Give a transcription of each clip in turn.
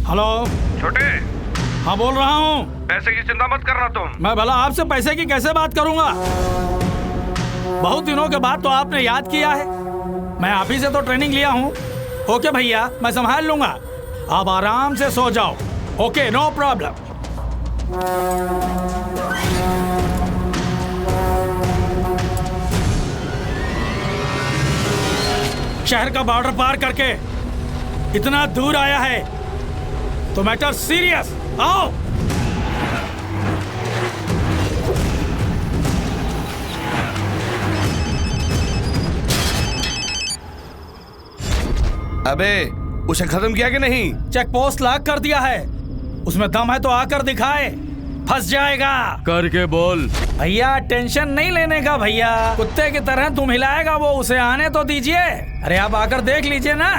Hello छोटे, हाँ बोल रहा हूँ। पैसे की चिंता मत करना तुम। मैं भला आपसे पैसे की कैसे बात करूंगा? बहुत दिनों के बाद तो आपने याद किया है। मैं आप ही से तो ट्रेनिंग लिया हूँ। ओके भैया, मैं संभाल लूंगा। आप आराम से सो जाओ। Okay, no problem. शहर का बॉर्डर पार करके इतना दूर आया है तो मैटर सीरियस। आओ। अबे, उसे खत्म किया कि नहीं? चेक पोस्ट लॉक कर दिया है। उसमें दम है तो आकर दिखाए। फंस जाएगा। करके बोल। भैया टेंशन नहीं लेने का भैया, कुत्ते की तरह तुम हिलाएगा वो, उसे आने तो दीजिए। अरे आप आकर देख लीजिए ना।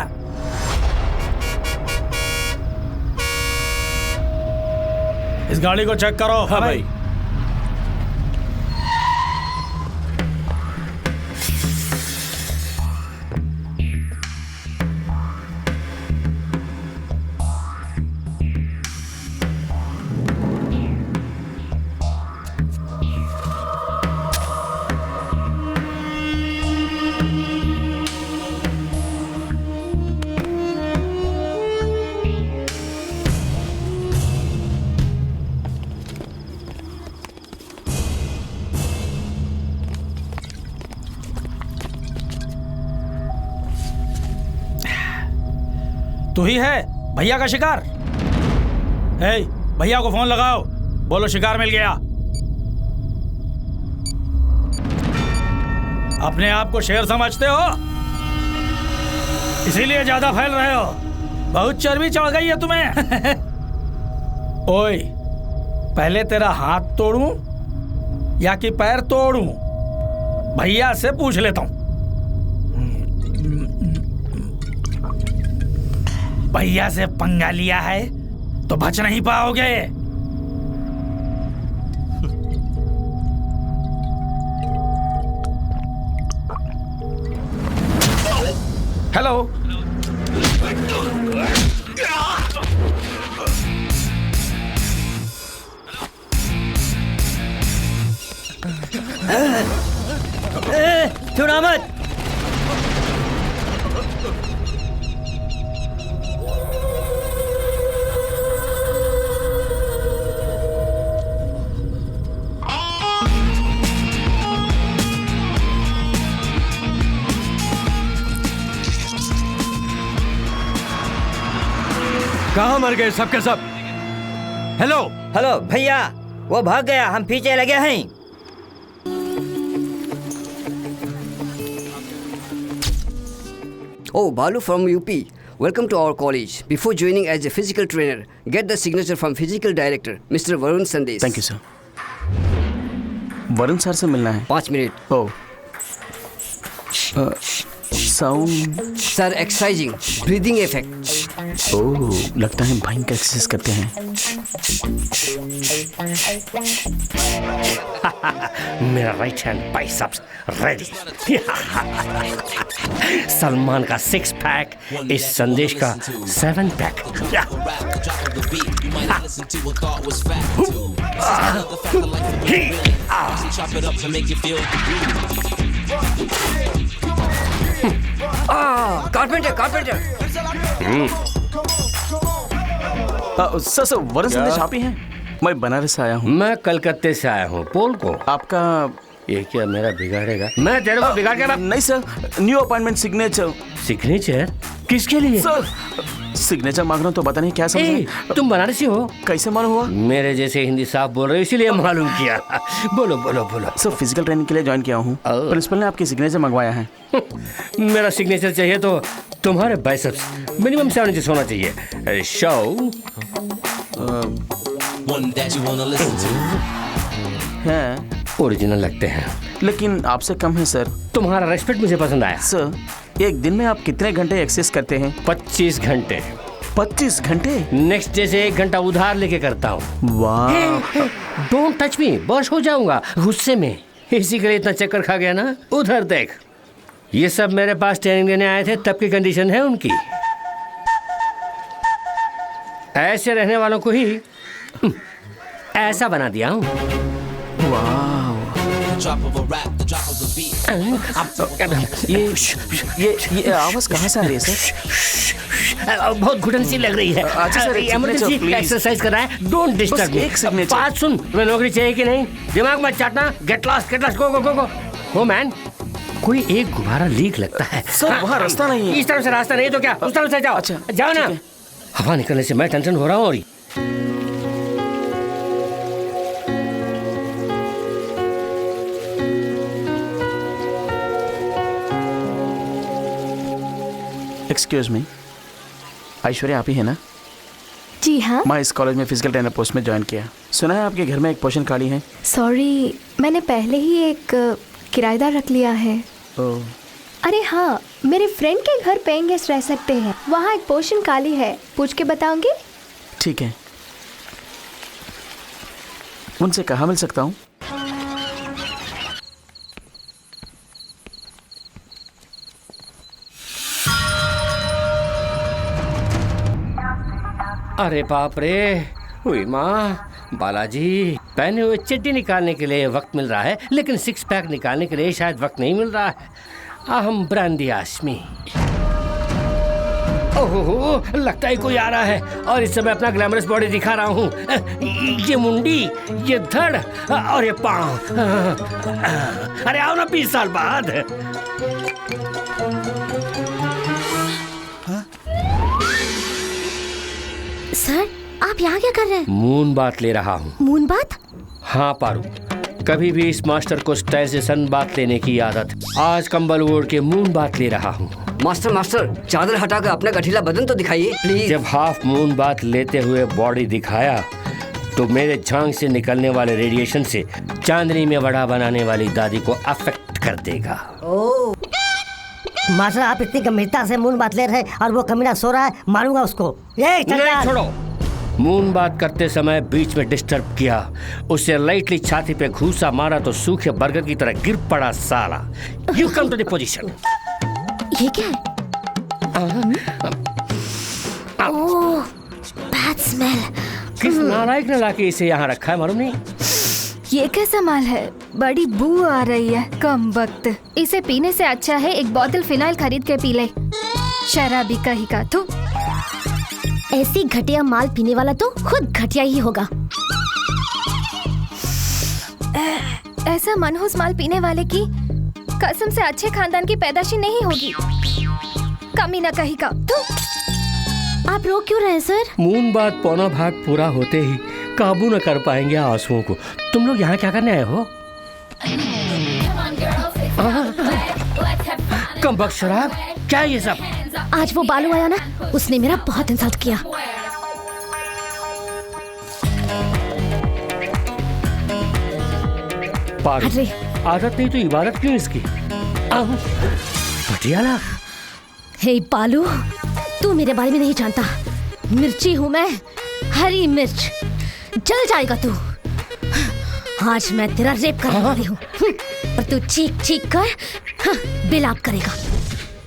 इस गाड़ी को चेक करो। हाँ भाई। तू ही है भैया का शिकार? हे, भैया को फोन लगाओ, बोलो शिकार मिल गया। अपने आप को शेर समझते हो, इसीलिए ज्यादा फैल रहे हो। बहुत चर्बी चढ़ गई है तुम्हें। ओए, पहले तेरा हाथ तोड़ूं या कि पैर तोड़ूं? भैया से पूछ लेता हूं। भैया से पंगा लिया है तो बच नहीं पाओगे। हेलो। छुड़ा मत। कहाँ मर गए सबके सब? हेलो हेलो भैया, वो भाग गया, हम पीछे लगे हैं। Oh, Balu from UP. Welcome to our college. Before joining as a physical trainer, get the signature from physical director, Mr. Varun Sandesh. Thank you sir. Varun sir से मिलना है। 5 मिनट। Oh sound Sir, exercising, breathing effect. Oh, लगता है भयंकर exercise करते हैं। मेरा right hand biceps ready. Salman का 6 पैक, इस संदेश का 7 पैक। Carpenter. सर वरुण संदेश आप ही हैं? मैं बनारस से आया हूँ। मैं कलकत्ते से आया हूँ। पोल को आपका ये क्या मेरा बिगाड़ेगा? मैं तेरे को बिगाड़ के नहीं sir, new appointment signature. Signature किसके लिए? सर सिग्नेचर मांग रहा हूँ तो पता नहीं क्या समझे। तुम बनारसी हो? कैसे मालूम हुआ? मेरे जैसे हिंदी साफ बोल रहे हो इसीलिए मालूम किया। बोलो बोलो बोलो। सर फिजिकल ट्रेनिंग के लिए ज्वाइन किया हूँ। प्रिंसिपल ने आपकी सिग्नेचर मंगवाया है। मेरा सिग्नेचर चाहिए तो तुम्हारे बाइसेप्स मिनिमम 7 इंच होना चाहिए। शो है ओरिजिनल लगते हैं लेकिन आपसे कम है सर। तुम्हारा रेस्पेक्ट मुझे पसंद आया। सर एक दिन में आप कितने घंटे एक्सरसाइज करते हैं? 25 घंटे। 25 घंटे? नेक्स्ट डे से 1 घंटा उधार लेके करता हूँ। वाह। डोंट टच मी, बॉश हो जाऊंगा गुस्से में। इसी के लिए इतना चक्कर खा गया ना। उधर देख, ये सब मेरे पास ट्रेनिंग लेने आए थे, तब की कंडीशन है उनकी। ऐसे रहने वालों को ही ऐसा बना दिया हूँ। ये आवाज कहाँ से आ रही है सर? बहुत घुटन सी लग रही है। अच्छा सर, एक इमरजेंसी signature, please. एक्सरसाइज कर रहा है। Don't disturb me. एक signature. बात सुन, तुम्हें नौकरी चाहिए कि नहीं? दिमाग मत चाटना। गेट लॉस्ट, गो गो गो गो। हो मैन, कोई एक गुब्बारा लीक लगता है। सर, वहाँ रास्ता नहीं है। इस तरफ से रास्ता नहीं है तो क्या, उस तरफ से जाओ। अच्छा, जाओ ना। ठीक है। हवा निकलने से मैं टेंशन हो रहा हूँ। और एक्सक्यूज मी, ऐश्वर्या आप ही है ना? जी हाँ। मैं इस कॉलेज में फिजिकल ट्रेनर पोस्ट में ज्वाइन किया। सुना है आपके घर में एक पोजीशन खाली है। सॉरी, मैंने पहले ही एक किराएदार रख लिया है। अरे हाँ, मेरे फ्रेंड के घर पेइंग गेस्ट रह सकते हैं। वहाँ एक पोजीशन खाली है, पूछ के बताऊंगी। ठीक है, उनसे कहाँ मिल सकता हूँ? अरे बाप रे, हुई माँ, बालाजी, पहने हुए चड्डी निकालने के लिए वक्त मिल रहा है, लेकिन सिक्स पैक निकालने के लिए शायद वक्त नहीं मिल रहा है। अहम ब्रांडी आशमी। ओहो, लगता है कोई आ रहा है और इस समय अपना ग्लैमरस बॉडी दिखा रहा हूँ। ये मुंडी, ये धड़ और ये पाँव। अरे आओ ना 20 साल बाद। सर, आप यहाँ क्या कर रहे हैं? मून बात ले रहा हूँ। मून बात? हाँ पारू, कभी भी इस मास्टर को स्टाइल से सन बात लेने की आदत। आज कंबल ओढ़ के मून बात ले रहा हूँ। मास्टर, चादर हटाकर अपना गठीला बदन तो दिखाइए प्लीज। जब हाफ मून बात लेते हुए बॉडी दिखाया तो मेरे झांग से निकलने वाले रेडिएशन से चांदनी में वड़ा बनाने वाली दादी को अफेक्ट कर देगा। मास्टर, आप इतनी गंभीरता से मून बात ले रहे हैं और वो कमीना सो रहा है, मारूंगा उसको। ये नहीं, छोड़ो। मून बात करते समय बीच में डिस्टर्ब किया, उसे लाइटली छाती पे घूसा मारा तो सूखे बर्गर की तरह गिर पड़ा साला। You come to the position. ये क्या है? Oh, bad smell. किस नालायक ने लाके इसे यहाँ रखा है मालूम नहीं? ये कैसा माल है? बड़ी बू आ रही है, कम वक्त। इसे पीने से अच्छा है एक बोतल फिनाइल खरीद के पी ले। शराबी कहीं का तू। ऐसी घटिया माल पीने वाला तो खुद घटिया ही होगा। ऐसा मनहूस माल पीने वाले की कसम से अच्छे खानदान की पैदाशी नहीं होगी। कमीना कहीं का तू। आप रो क्यों रहे सर? मून बात पौना भाग पूरा होते ही काबू न कर पाएंगे आंसुओं को। तुम लोग यहाँ क्या करने आए हो? कम बख्श शराब, क्या ये सब? आज वो बालू आया ना, उसने मेरा बहुत इंसल्ट किया। पागल, आदत नहीं तो इबादत क्यों इसकी? पटियाला। हे बालू, तू मेरे बारे में नहीं जानता। मिर्ची हूँ मैं, हरी मिर्च। जल जाएगा तू। आज मैं तेरा रेप करने वाली हूँ और तू चीख चीख कर विलाप करेगा।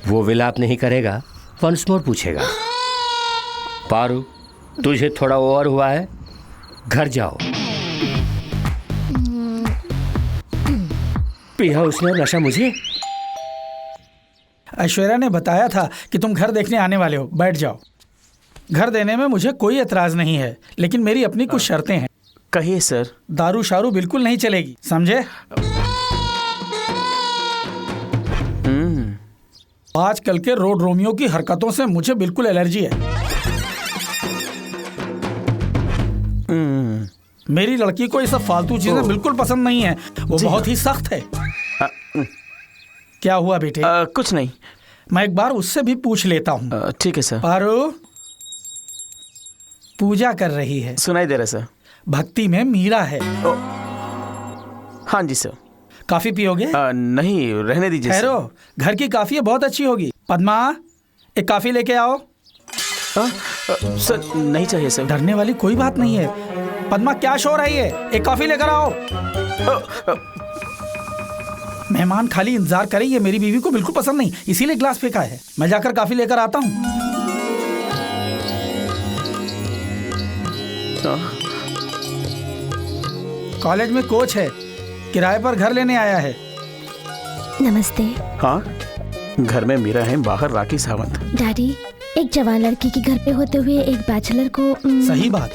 वो विलाप नहीं करेगा, वंस मोर पूछेगा। पारू, तुझे थोड़ा ओवर हुआ है, घर जाओ। पिया उसने और नशा मुझे। ऐश्वर्या ने बताया था कि तुम घर देखने आने वाले हो, बैठ जाओ। घर देने में मुझे कोई एतराज नहीं है, लेकिन मेरी अपनी कुछ शर्तें हैं। कहिए सर। दारू शारू बिल्कुल नहीं चलेगी, समझे? आजकल के रोड रोमियो की हरकतों से मुझे बिल्कुल एलर्जी है। मेरी लड़की को ये सब फालतू चीजें बिल्कुल पसंद नहीं है। वो बहुत ही सख्त है। क्या हुआ बेटे? कुछ नहीं। मैं एक बार उससे भी पूछ लेता हूँ। ठीक है सर। पारो, पूजा कर रही है। सुनाई दे रहा सर। भक्ति में मीरा है। हाँ जी सर। काफी पियोगे? नहीं, रहने दीजिए। ठहरो, घर की काफी बहुत अच्छी होगी। पद्मा, एक काफी लेके आओ। सर नहीं चाहिए सर। डरने वाली कोई बात नहीं है। पद्मा, क्या शोर है ये? एक कॉफी लेकर आओ। मेहमान खाली इंतजार करें, ये मेरी बीवी को बिल्कुल पसंद नहीं, इसीलिए ग्लास फेंका है। मैं जाकर कॉफी लेकर आता हूँ। कॉलेज में कोच है, किराए पर घर लेने आया है। नमस्ते हाँ, घर में मीरा है, बाहर राखी सावंत। डैडी, एक जवान लड़की के घर पे होते हुए एक बैचलर को सही बात।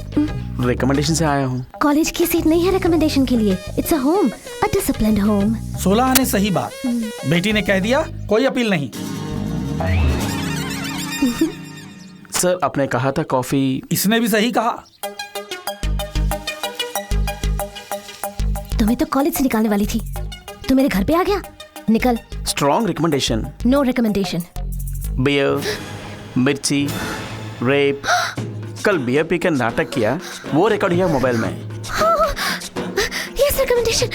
रिकमेंडेशन से आया हूँ। कॉलेज की सीट नहीं है रिकमेंडेशन के लिए। It's a home, a disciplined home. 16 आने सही बात। बेटी ने कह दिया, कोई अपील नहीं। सर, आपने कहा था कॉफी। इसने भी सही कहा। तुम्हें तो कॉलेज से निकालने वाली थी, तू मेरे घर पे आ गया। निकल। Strong recommendation. No recommendation. Beer, मिर्ची, रेप। कल बियर पी के नाटक किया, वो रिकॉर्ड किया मोबाइल में। Yes recommendation.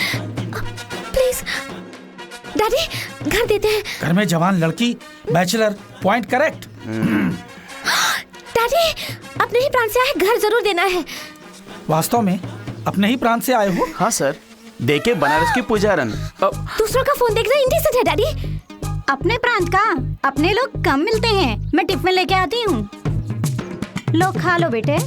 प्लीज डैडी, घर देते हैं। घर में जवान लड़की, बैचलर, पॉइंट करेक्ट। डैडी, अपने ही प्राण से आए, घर जरूर देना है। वास्तव में अपने ही प्राण से आए हो? हाँ सर, देखे बनारस की पुजारन। दूसरों का फोन देखना इंडिसेंट है डैडी। अपने प्रांत का अपने लोग कम मिलते हैं। मैं टिफिन लेके आती हूँ, लो खा लो बेटे।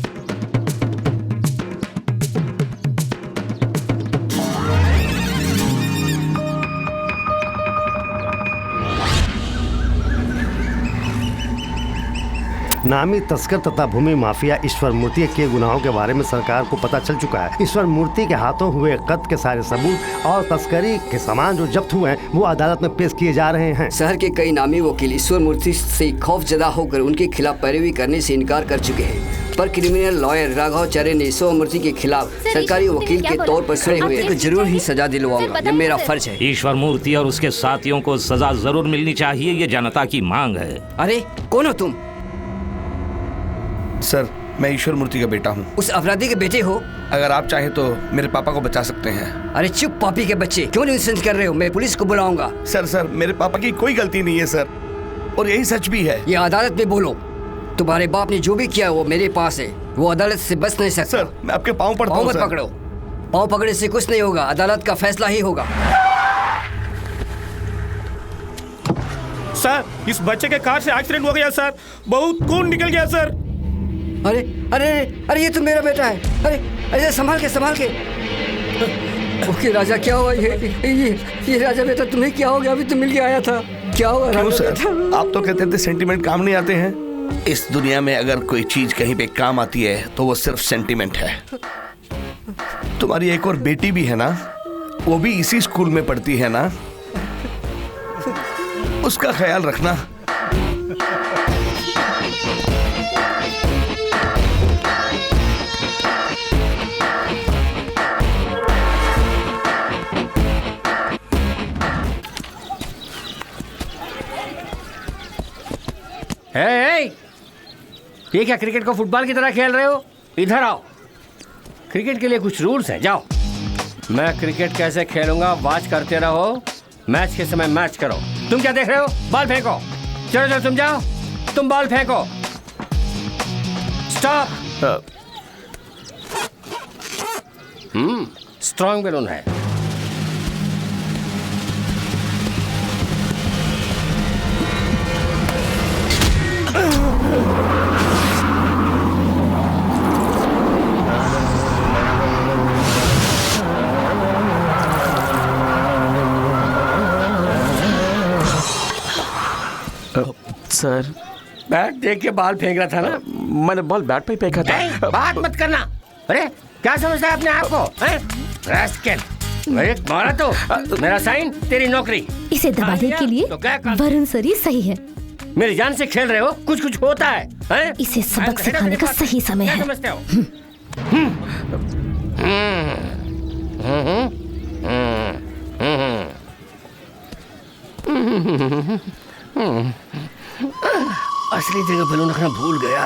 नामी तस्कर तथा भूमि माफिया ईश्वर मूर्ति के गुनाहों के बारे में सरकार को पता चल चुका है। ईश्वर मूर्ति के हाथों हुए कत्ल के सारे सबूत और तस्करी के सामान जो जब्त हुए हैं वो अदालत में पेश किए जा रहे हैं। शहर के कई नामी वकील ईश्वर मूर्ति से खौफजदा होकर उनके खिलाफ पैरवी करने से इनकार कर चुके हैं, पर क्रिमिनल लॉयर राघवाचार्य ने ईश्वर मूर्ति के खिलाफ सरकारी वकील के तौर पर खड़े हुए तो जरूर ही सजा दिलवाऊंगा। ये मेरा फर्ज है। ईश्वर मूर्ति और उसके साथियों को सजा जरूर मिलनी चाहिए, ये जनता की मांग है। अरे कौन हो तुम? सर, मैं ईश्वर मूर्ति का बेटा हूँ। उस अपराधी के बेटे हो? अगर आप चाहें तो मेरे पापा को बचा सकते हैं। अरे चुप पापी के बच्चे, क्यों न्यूसेंस कर रहे हो? मैं पुलिस को बुलाऊंगा। सर, मेरे पापा की कोई गलती नहीं है सर, और यही सच भी है। ये अदालत में बोलो। तुम्हारे बाप ने जो भी किया वो मेरे पास है, वो अदालत से बच नहीं सकता। सर, मैं आपके पाँव पड़ता हूँ। पाँव मत पकड़ो, पाँव पकड़ने से कुछ नहीं होगा, अदालत का फैसला ही होगा। सर, इस बच्चे के कार से एक्सीडेंट हो गया सर, बहुत खून निकल गया सर। अरे अरे अरे, ये तो मेरा बेटा है। अरे अरे, संभाल के। ओके राजा, क्या हुआ? ये राजा बेटा, तुम्हें क्या हो गया? अभी तो मिल के आया था, क्या हुआ? क्यों सर, आप तो कहते थे सेंटीमेंट काम नहीं आते हैं। इस दुनिया में अगर कोई चीज कहीं पे काम आती है तो वो सिर्फ सेंटीमेंट है। तुम्हारी एक और बेटी भी है ना, वो भी इसी स्कूल में पढ़ती है ना, उसका ख्याल रखना। ये क्या क्रिकेट को फुटबॉल की तरह खेल रहे हो? इधर आओ। क्रिकेट के लिए कुछ रूल्स हैं, जाओ। मैं क्रिकेट कैसे खेलूंगा वॉच करते रहो, मैच के समय मैच करो। तुम क्या देख रहे हो? बॉल फेंको। चलो तुम जाओ, तुम बॉल फेंको। स्टॉप। स्ट्रॉन्ग बैलून है। सर, बैट देख के बॉल फेंक रहा था ना? मैंने बॉल बैट पे फेंका था। बात मत करना। अरे क्या समझता है अपने आप को? रास्केल, मारा तो मेरा साइन, तेरी नौकरी। इसे दबाने के लिए वरुण सर ही सही है। मेरी जान से खेल रहे हो, कुछ होता है? इसे सबक सिखाने का सही समय है। समझते हो? असली जगह बैलून रखना भूल गया।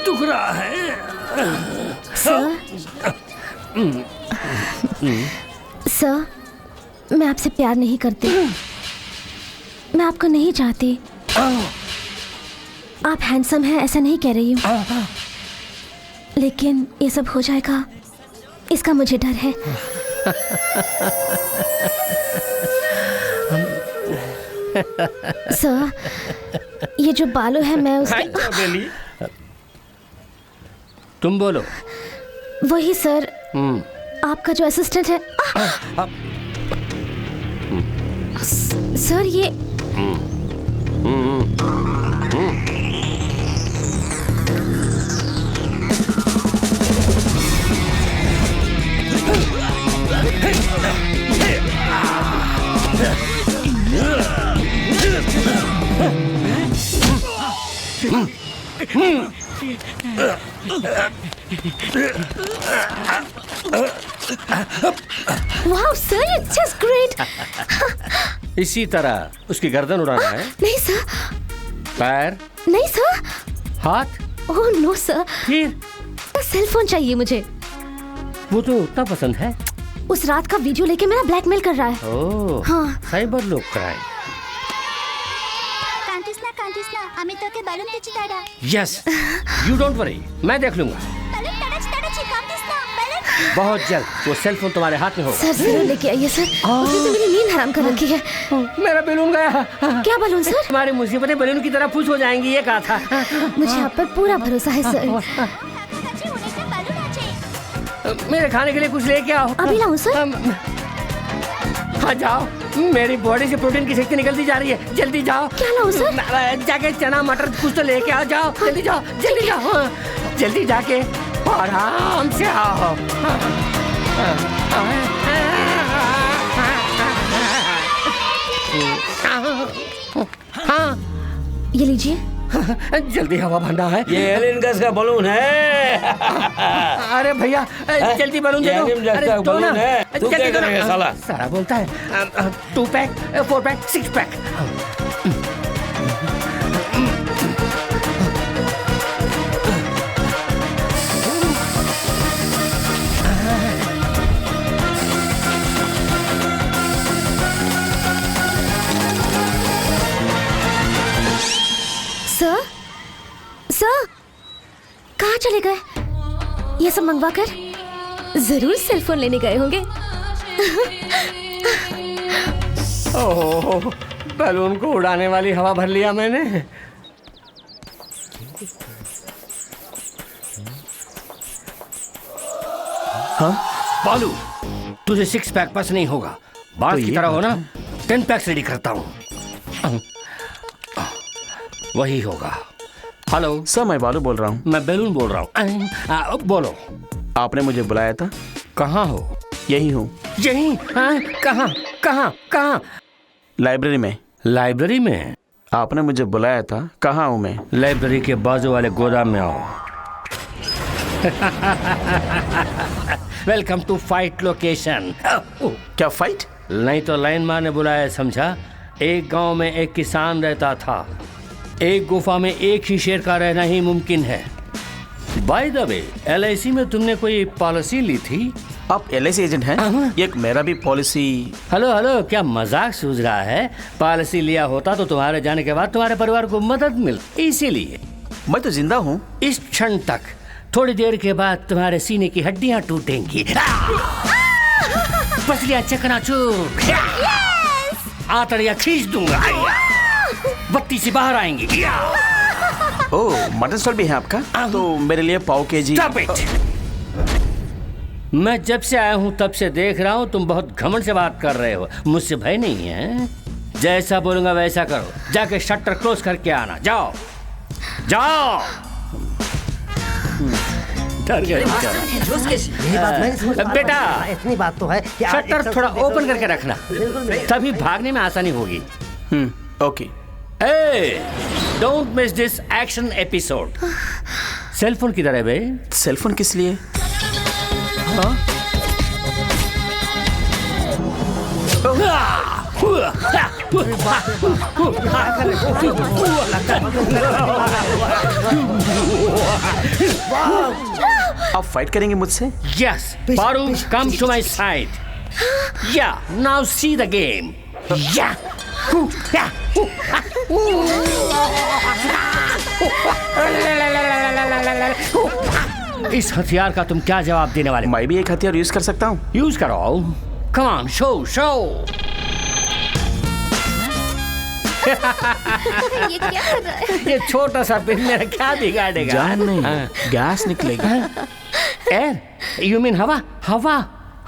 दुख रहा है। सर, मैं आपसे प्यार नहीं करती, मैं आपको नहीं चाहती। आप हैंडसम हैं ऐसा नहीं कह रही हूँ, लेकिन ये सब हो जाएगा इसका मुझे डर है। सर, ये जो बालू है मैं उसके तुम बोलो। वही सर, आपका जो असिस्टेंट है। सर ये वाह सर, इट्स जस्ट ग्रेट। इसी तरह उसकी गर्दन उड़ाना है। नहीं सर। पैर? नहीं सर। हाथ? Oh no sir. फिर? सेल फोन चाहिए मुझे। वो तो उतना पसंद है। उस रात का वीडियो लेके मेरा ब्लैकमेल कर रहा है। ओह हाँ। साइबर लोग क्राइम। हमें तो के बैलून तेचिताड़ा। यस, यू डोंट वरी, मैं देख लूंगा। बहुत जल्द वो सेल फोन तुम्हारे हाथ में होगा। सर जरूर लेके आइए सर, उसने तो मेरी नींद हराम कर रखी है। मेरा बैलून गया। क्या बैलून सर? तुम्हारी मुसीबतें बैलून की तरह फूस हो जाएंगी, ये कहा था। मुझे आप पर पूरा भरोसा है सर। मेरे खाने के लिए कुछ लेके आओ। अभी लाऊं सर? हाँ जाओ, मेरी बॉडी से प्रोटीन की शक्ति निकलती जा रही है, जल्दी जाओ। क्या लाऊं सर? जाके चना मटर कुछ तो लेके आओ, जाओ जल्दी जाओ, जल्दी जाओ, जल्दी जाके आराम से आओ। हाँ ये लीजिए। जल्दी हवा भरना है। ये एलियन गैस का बलून है। अरे भैया जल्दी बलून दे दो। अरे तो ना, तू क्या करेगा साला? साला बोलता है 2 pack 4 pack 6 pack. Sir, sir, कहाँ चले गए? ये सब मंगवा कर जरूर सेल फोन लेने गए होंगे। ओह, बैलून को उड़ाने वाली हवा भर लिया मैंने। हाँ? बालू, तुझे 6 पैक पास नहीं होगा। बात की तरह हो ना, 10 पैक्स रेडी करता हूँ। वही होगा। हेलो सर, मैं बालू बोल रहा हूँ। मैं बैलून बोल रहा हूँ। बोलो। आपने मुझे बुलाया था। कहाँ हो? यही हूँ। यही? कहाँ कहाँ कहाँ? लाइब्रेरी में। लाइब्रेरी में? आपने मुझे बुलाया था। कहाँ हूँ मैं? लाइब्रेरी के बाजू वाले गोदाम में आओ। Welcome to fight location. क्या फाइट? नहीं तो लाइन मार ने बुलाया, समझा? एक गांव में एक किसान रहता था। एक गुफा में एक ही शेर का रहना ही मुमकिन है। बाय द वे, LIC में तुमने कोई पॉलिसी ली थी? आप LIC एजेंट हैं? एक मेरा भी पॉलिसी। हेलो हेलो, क्या मजाक सूझ रहा है? पॉलिसी लिया होता तो तुम्हारे जाने के बाद तुम्हारे परिवार को मदद मिलती, इसीलिए। मैं तो जिंदा हूँ। इस क्षण तक। थोड़ी देर के बाद तुम्हारे सीने की हड्डियां टूटेंगी। पसलियां चकनाचूर। आंतड़ियां खींच दूंगा। बत्ती से बाहर आएंगी। ओह, मटन स्टॉल भी है आपका? तो मेरे लिए पाव केजी। Stop it! मैं जब से आया हूँ तब से देख रहा हूँ तुम बहुत घमंड से बात कर रहे हो। मुझसे भय नहीं है। जैसा बोलूंगा वैसा करो। जाके शटर क्लोज करके आना। जाओ जाओ। डर गए बेटा। इतनी बात तो है कि शटर थोड़ा ओपन करके रखना, तभी भागने में आसानी होगी। Okay. Don't miss this action episode. Cell phone किधर है बे? सेल फोन किस लिए? हाँ? आप फाइट करेंगे मुझसे? Yes, Paru, come to my side. Yeah, now see the game. Yeah, इस हथियार का तुम क्या जवाब देने वाले? मैं भी एक हथियार यूज कर सकता हूँ। यूज करो। Come on, show show. ये क्या कर रहा है? ये छोटा सा पिन मेरा क्या बिगाड़ेगा? जान नहीं, गैस निकलेगा। एयर? यू मीन हवा? हवा?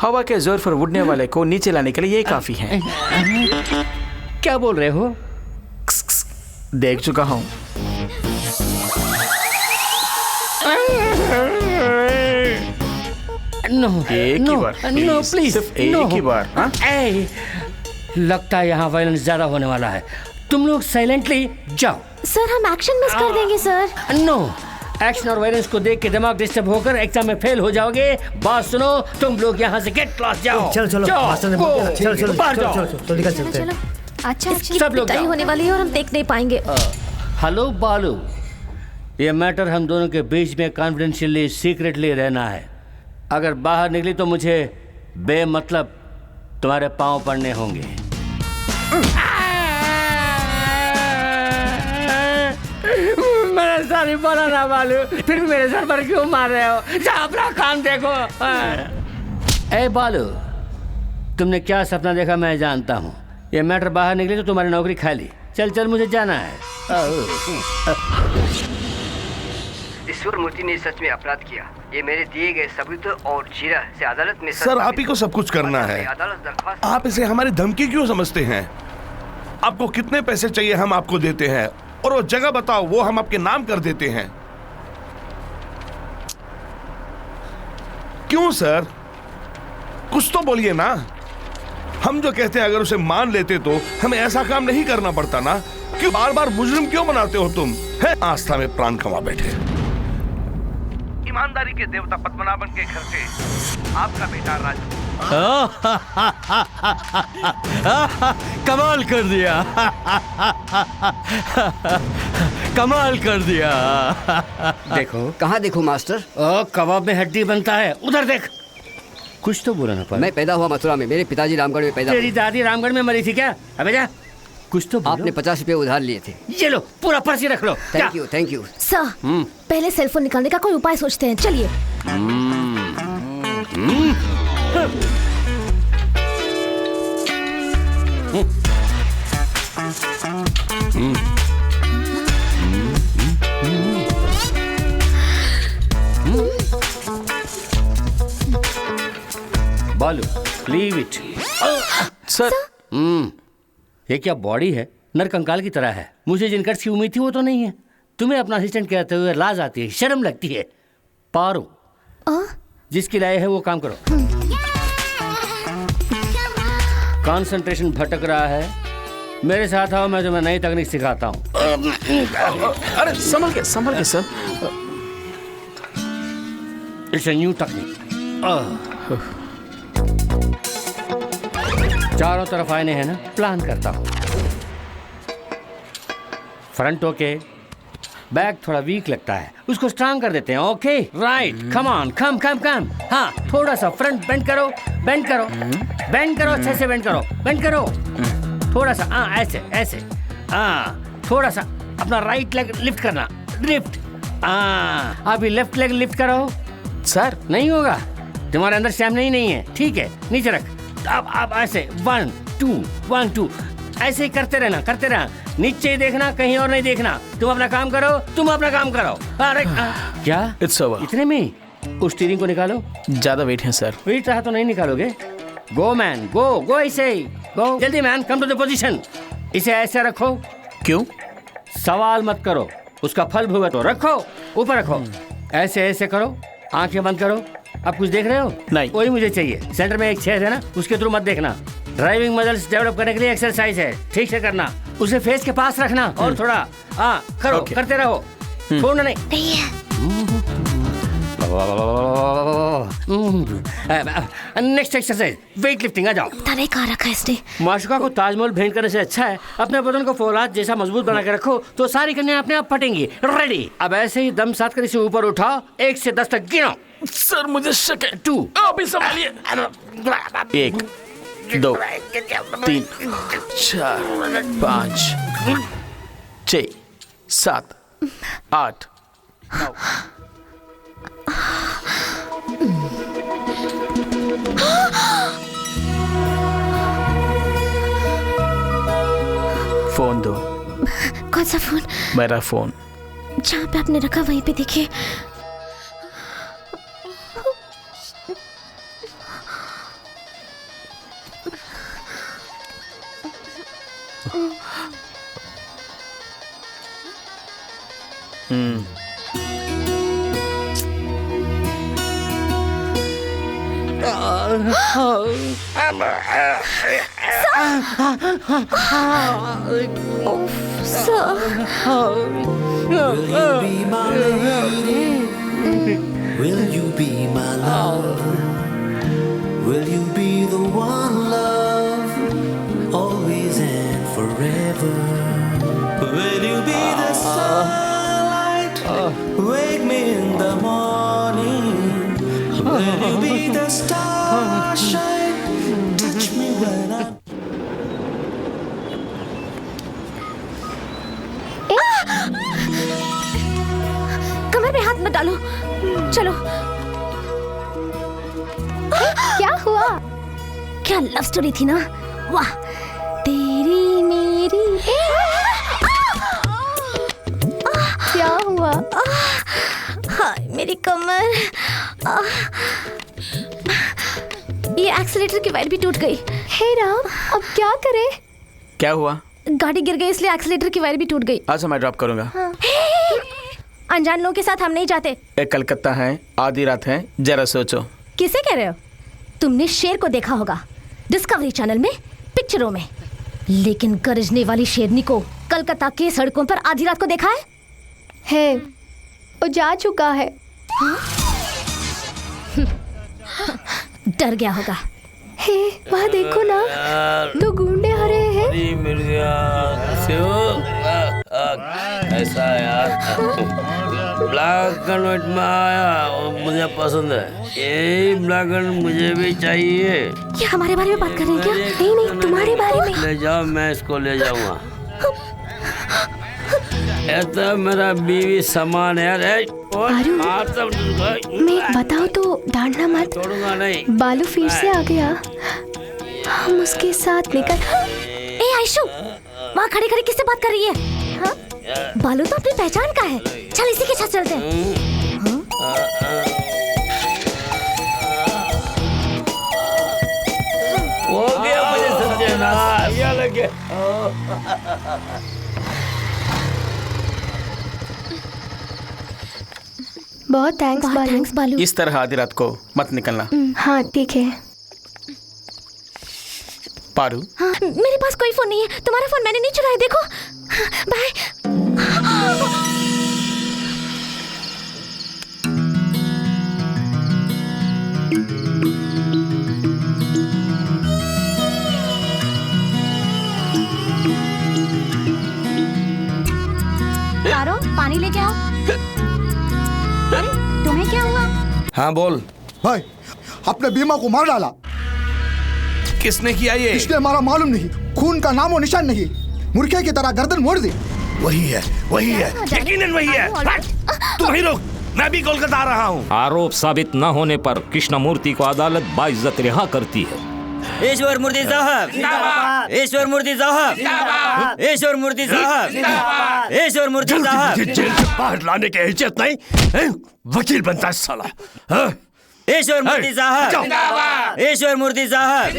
हवा के जोर पर उड़ने वाले को नीचे लाने के लिए ये काफी है। क्या बोल रहे हो? देख चुका हूँ। नो, एक ही बार, नो प्लीज, सिर्फ एक ही बार। हाँ? लगता है यहाँ वायलेंस ज्यादा होने वाला है। तुम लोग साइलेंटली जाओ। सर हम एक्शन मिस कर देंगे सर। नो, एक्शन और वायलेंस को देख के दिमाग डिस्टर्ब होकर एग्जाम में फेल हो जाओगे। बात सुनो, तुम लोग यहाँ से गेट क्लास जाओ। चलो चलो मास्टर ने बोल दिया। चलो चलो बाहर जाओ। तो निकल चलते हैं। अच्छा सब लोग पिटाई होने वाली है और हम देख नहीं पाएंगे। हेलो बालू, ये मैटर हम दोनों के बीच में कॉन्फिडेंशियली सीक्रेटली रहना है। अगर बाहर निकली तो मुझे बेमतलब तुम्हारे पांव पड़ने होंगे। मेरे सर ही बोला ना बालू, फिर भी मेरे सर पर क्यों मार रहे हो? जाओ अपना काम देखो। ए बालू, तुमने क्या सपना देखा मैं जानता हूँ। ये मैटर बाहर निकली तो तुम्हारी नौकरी खाली। चल चल, मुझे जाना है। ईश्वर मूर्ति ने सच में अपराध किया। ये मेरे दिए गए सबूत और जीरा से अदालत में सर आप ही को सब कुछ करना है। आप इसे हमारी धमकी क्यों समझते हैं? आपको कितने पैसे चाहिए हम आपको देते हैं, और वो जगह बताओ वो हम आपके नाम कर देते हैं। क्यों सर, कुछ तो बोलिए ना। हम जो कहते हैं अगर उसे मान लेते तो हमें ऐसा काम नहीं करना पड़ता ना। क्यों बार बार मुजरिम क्यों बनाते हो तुम? है आस्था में प्राण कमा बैठे। ईमानदारी के देवता पद्मनाभन के घर से आपका बेटा राजू। कमाल कर दिया। कमाल कर दिया। देखो कहाँ देखो मास्टर? कबाब में हड्डी बनता है, उधर देख। कुछ तो बोला ना। मैं पैदा हुआ मथुरा में, मेरे पिताजी रामगढ़ में पैदा हुए। तेरी दादी रामगढ़ में मरी थी क्या? अबे जा, कुछ तो आपने 50 रुपए उधार लिए थे। ये लो, पूरा पर्ची रख लो। Thank you thank you. Sir पहले सेलफोन निकालने का कोई उपाय सोचते हैं। चलिए। बालू, लीव इट। सर ये क्या बॉडी है? नरकंकाल की तरह है। मुझे जिन कट्स की उम्मीद थी वो तो नहीं है। तुम्हें अपना असिस्टेंट कहते हुए लाज आती है, शर्म लगती है। पारो, जिसकी लाए है वो काम करो। कंसंट्रेशन भटक रहा है, मेरे साथ आओ, मैं तुम्हें नई तकनीक सिखाता हूँ। अरे संभल के sir. It's a new technique. चारों तरफ आईने हैं ना, प्लान करता हूँ। फ्रंट ओके, बैक थोड़ा वीक लगता है, उसको स्ट्रांग कर देते हैं। ओके राइट, कम ऑन, कम कम कम। हाँ, थोड़ा सा फ्रंट बेंड करो, बेंड करो, बेंड करो, अच्छे से बेंड करो, बेंड करो। थोड़ा सा, हाँ ऐसे ऐसे। हाँ, थोड़ा सा अपना राइट लेग लिफ्ट करना, लिफ्ट। हाँ, अभी लेफ्ट लेग लिफ्ट करो। सर नहीं होगा, तुम्हारे अंदर स्टैमिना ही नहीं है। ठीक है, नीचे रख। अब ऐसे 1 2 1 2 ऐसे ही करते रहना, करते रहना। नीचे ही देखना, कहीं और नहीं देखना। तुम अपना काम करो, तुम अपना काम करो। अरे क्या? It's over. इतने में उस स्टीयरिंग को निकालो। ज्यादा वेट है सर। वेट रहा तो नहीं निकालोगे। गो मैन, गो गो, ऐसे ही गो। जल्दी man, come to the position. इसे ऐसे रखो। क्यों? सवाल मत करो, उसका फल भुगतो। रखो, ऊपर रखो। ऐसे ऐसे करो, आंखें बंद करो। अब कुछ देख रहे हो? नहीं। वही मुझे चाहिए। सेंटर में एक छेद है ना, उसके थ्रू मत देखना। ड्राइविंग मसल्स डेवलप करने के लिए एक्सरसाइज है, ठीक से करना। उसे फेस के पास रखना और थोड़ा करो, करते रहो, छोड़ना नहीं। Next exercise weight lifting. आ जाओ। तने कहाँ रखा है इसने? माशुका को ताजमहल भेंट करने से अच्छा है अपने बदन को फौलाद जैसा मजबूत बना के रखो, तो सारी कन्या अपने आप फटेंगी। रेडी? अब ऐसे ही दम साथ कर इसे ऊपर उठाओ, 1 से 10 तक गिनो। सर मुझे शक है। 2 अभी संभालिए। 1 2 3 4 5 6 7 8 9। फोन दो। कौन सा फोन? मेरा फोन। जहाँ पे आपने रखा वहीं पे देखिए। Will you be my love? Will you be the one, love, always and forever? Will you be the sunlight, wake me in the morning? Will you be the starshine, touch me when I... कमर में हाथ मत डालो, चलो। क्या हुआ? क्या love story थी ना? वाह, तेरी मेरी। क्या हुआ? हाय मेरी कमर। ये एक्सीलेटर की वायर भी टूट गई। हे राम, अब क्या करें? क्या हुआ? गाड़ी गिर गई इसलिए एक्सीलेटर की वायर भी टूट गई। अच्छा मैं ड्रॉप करूंगा। अनजान लोगों के साथ हम नहीं जाते। एक कलकत्ता है, आधी रात है, जरा सोचो। किसे कह रहे हो? तुमने शेर को देखा होगा डिस्कवरी चैनल में, पिक्चरों में, लेकिन गरजने वाली शेरनी को कलकत्ता के सड़कों पर आधी रात को देखा है? वो जा चुका है। डर गया होगा। हे वहाँ देखो ना, दो गुंडे आ रहे हैं। ऐसा यार ब्लैक एंड व्हाइट में आया और मुझे पसंद है। यही ब्लैक एंड मुझे भी चाहिए। ये हमारे बारे में बात कर रहे हैं क्या? नहीं नहीं, तुम्हारे बारे में। ले जाओ, मैं इसको ले जाऊंगा। ऐसा मेरा बीवी समान है। मैं बताओ तो डांटना मत। छोड़ूंगा नहीं। बालू फिर से आ गया। हम उसके साथ निकल। ए आयशु, वहाँ खड़े खड़े किससे बात कर रही है? हाँ? बालू तो अपनी पहचान का है। चल इसी के साथ चलते हैं। हो गया मुझे सत्यानाश। लग गया। बहुत थैंक्स बालू। इस तरह आधी रात को मत निकलना। हाँ ठीक है। पारू, हाँ, मेरे पास कोई फोन नहीं है। तुम्हारा फोन मैंने नहीं चुराया, देखो। बाय। पारो, पानी लेके आओ। अरे तुम्हें क्या हुआ? हाँ बोल भाई, अपने बीमा को मार डाला। किसने किया ये? इसलिए हमारा मालूम नहीं, खून का नामो निशान नहीं, मुर्गे की तरह गर्दन मोड़ दी। वही है, वही है, यकीनन वही है। तुम ही रुक, मैं भी कोलकाता आ रहा हूँ। आरोप साबित न होने पर कृष्णमूर्ति को अदालत बाइज्जत रिहा करती है। ईश्वर मूर्ति साहब, ईश्वर मूर्ति साहब, ईश्वर मूर्ति साहब, ईश्वर मूर्ति साहब। जेल से बाहर लाने की हैसियत नहीं, वकील बनता है साला। ईश्वर मूर्ति साहब, ईश्वर मूर्ति साहब।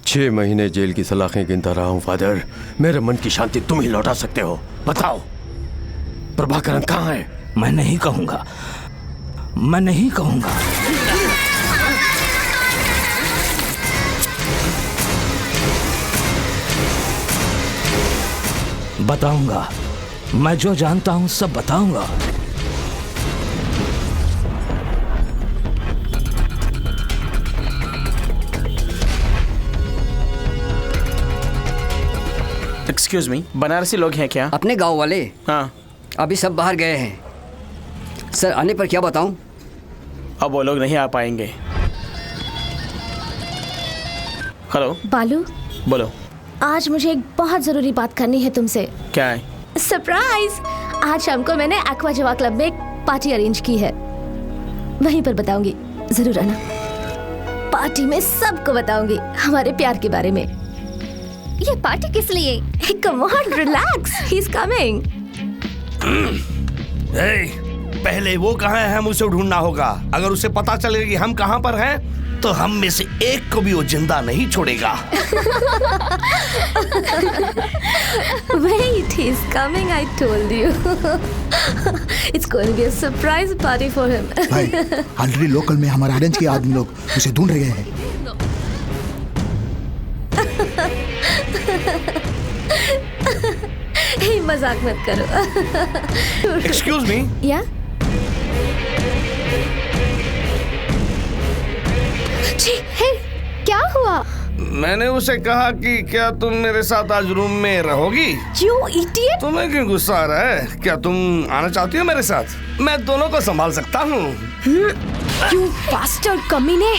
6 महीने जेल की सलाखें गिनता रहा हूँ फादर। मेरे मन की शांति तुम ही लौटा सकते हो। बताओ प्रभाकरन कहाँ है? मैं नहीं कहूंगा, मैं नहीं कहूंगा। बताऊंगा, मैं जो जानता हूं सब बताऊंगा। एक्सक्यूज मी, बनारसी लोग हैं क्या? अपने गांव वाले? हाँ। अभी सब बाहर गए हैं। सर आने पर क्या बताऊं? अब वो लोग नहीं आ पाएंगे। हेलो बालू, बोलो। आज मुझे एक बहुत जरूरी बात करनी है तुमसे। क्या है? सरप्राइज! आज शाम को मैंने एक्वा जवा क्लब में एक पार्टी अरेंज की है, वहीं पर बताऊंगी, जरूर आना। पार्टी में सबको बताऊंगी हमारे प्यार के बारे में। ये पार्टी किस लिए? Come on relax, he is coming. पहले वो कहाँ है हम उसे ढूंढना होगा। अगर उसे पता चलेगा कि हम कहाँ पर हैं तो हम में से एक को भी वो जिंदा नहीं छोड़ेगा। Wait, he's coming, I told you. It's going to be a surprise party for him. भाई, ऑलरेडी लोकल में हमारे ऑरेंज के आदमी लोग उसे ढूंढ रहे हैं। Hey, मजाक मत करो। Excuse me? Yeah? जी, hey, क्या हुआ? मैंने उसे कहा कि क्या तुम मेरे साथ आज रूम में रहोगी? You idiot! तुम्हें क्यों गुस्सा आ रहा है? क्या तुम आना चाहती हो मेरे साथ? मैं दोनों को संभाल सकता हूँ। You bastard कमीने!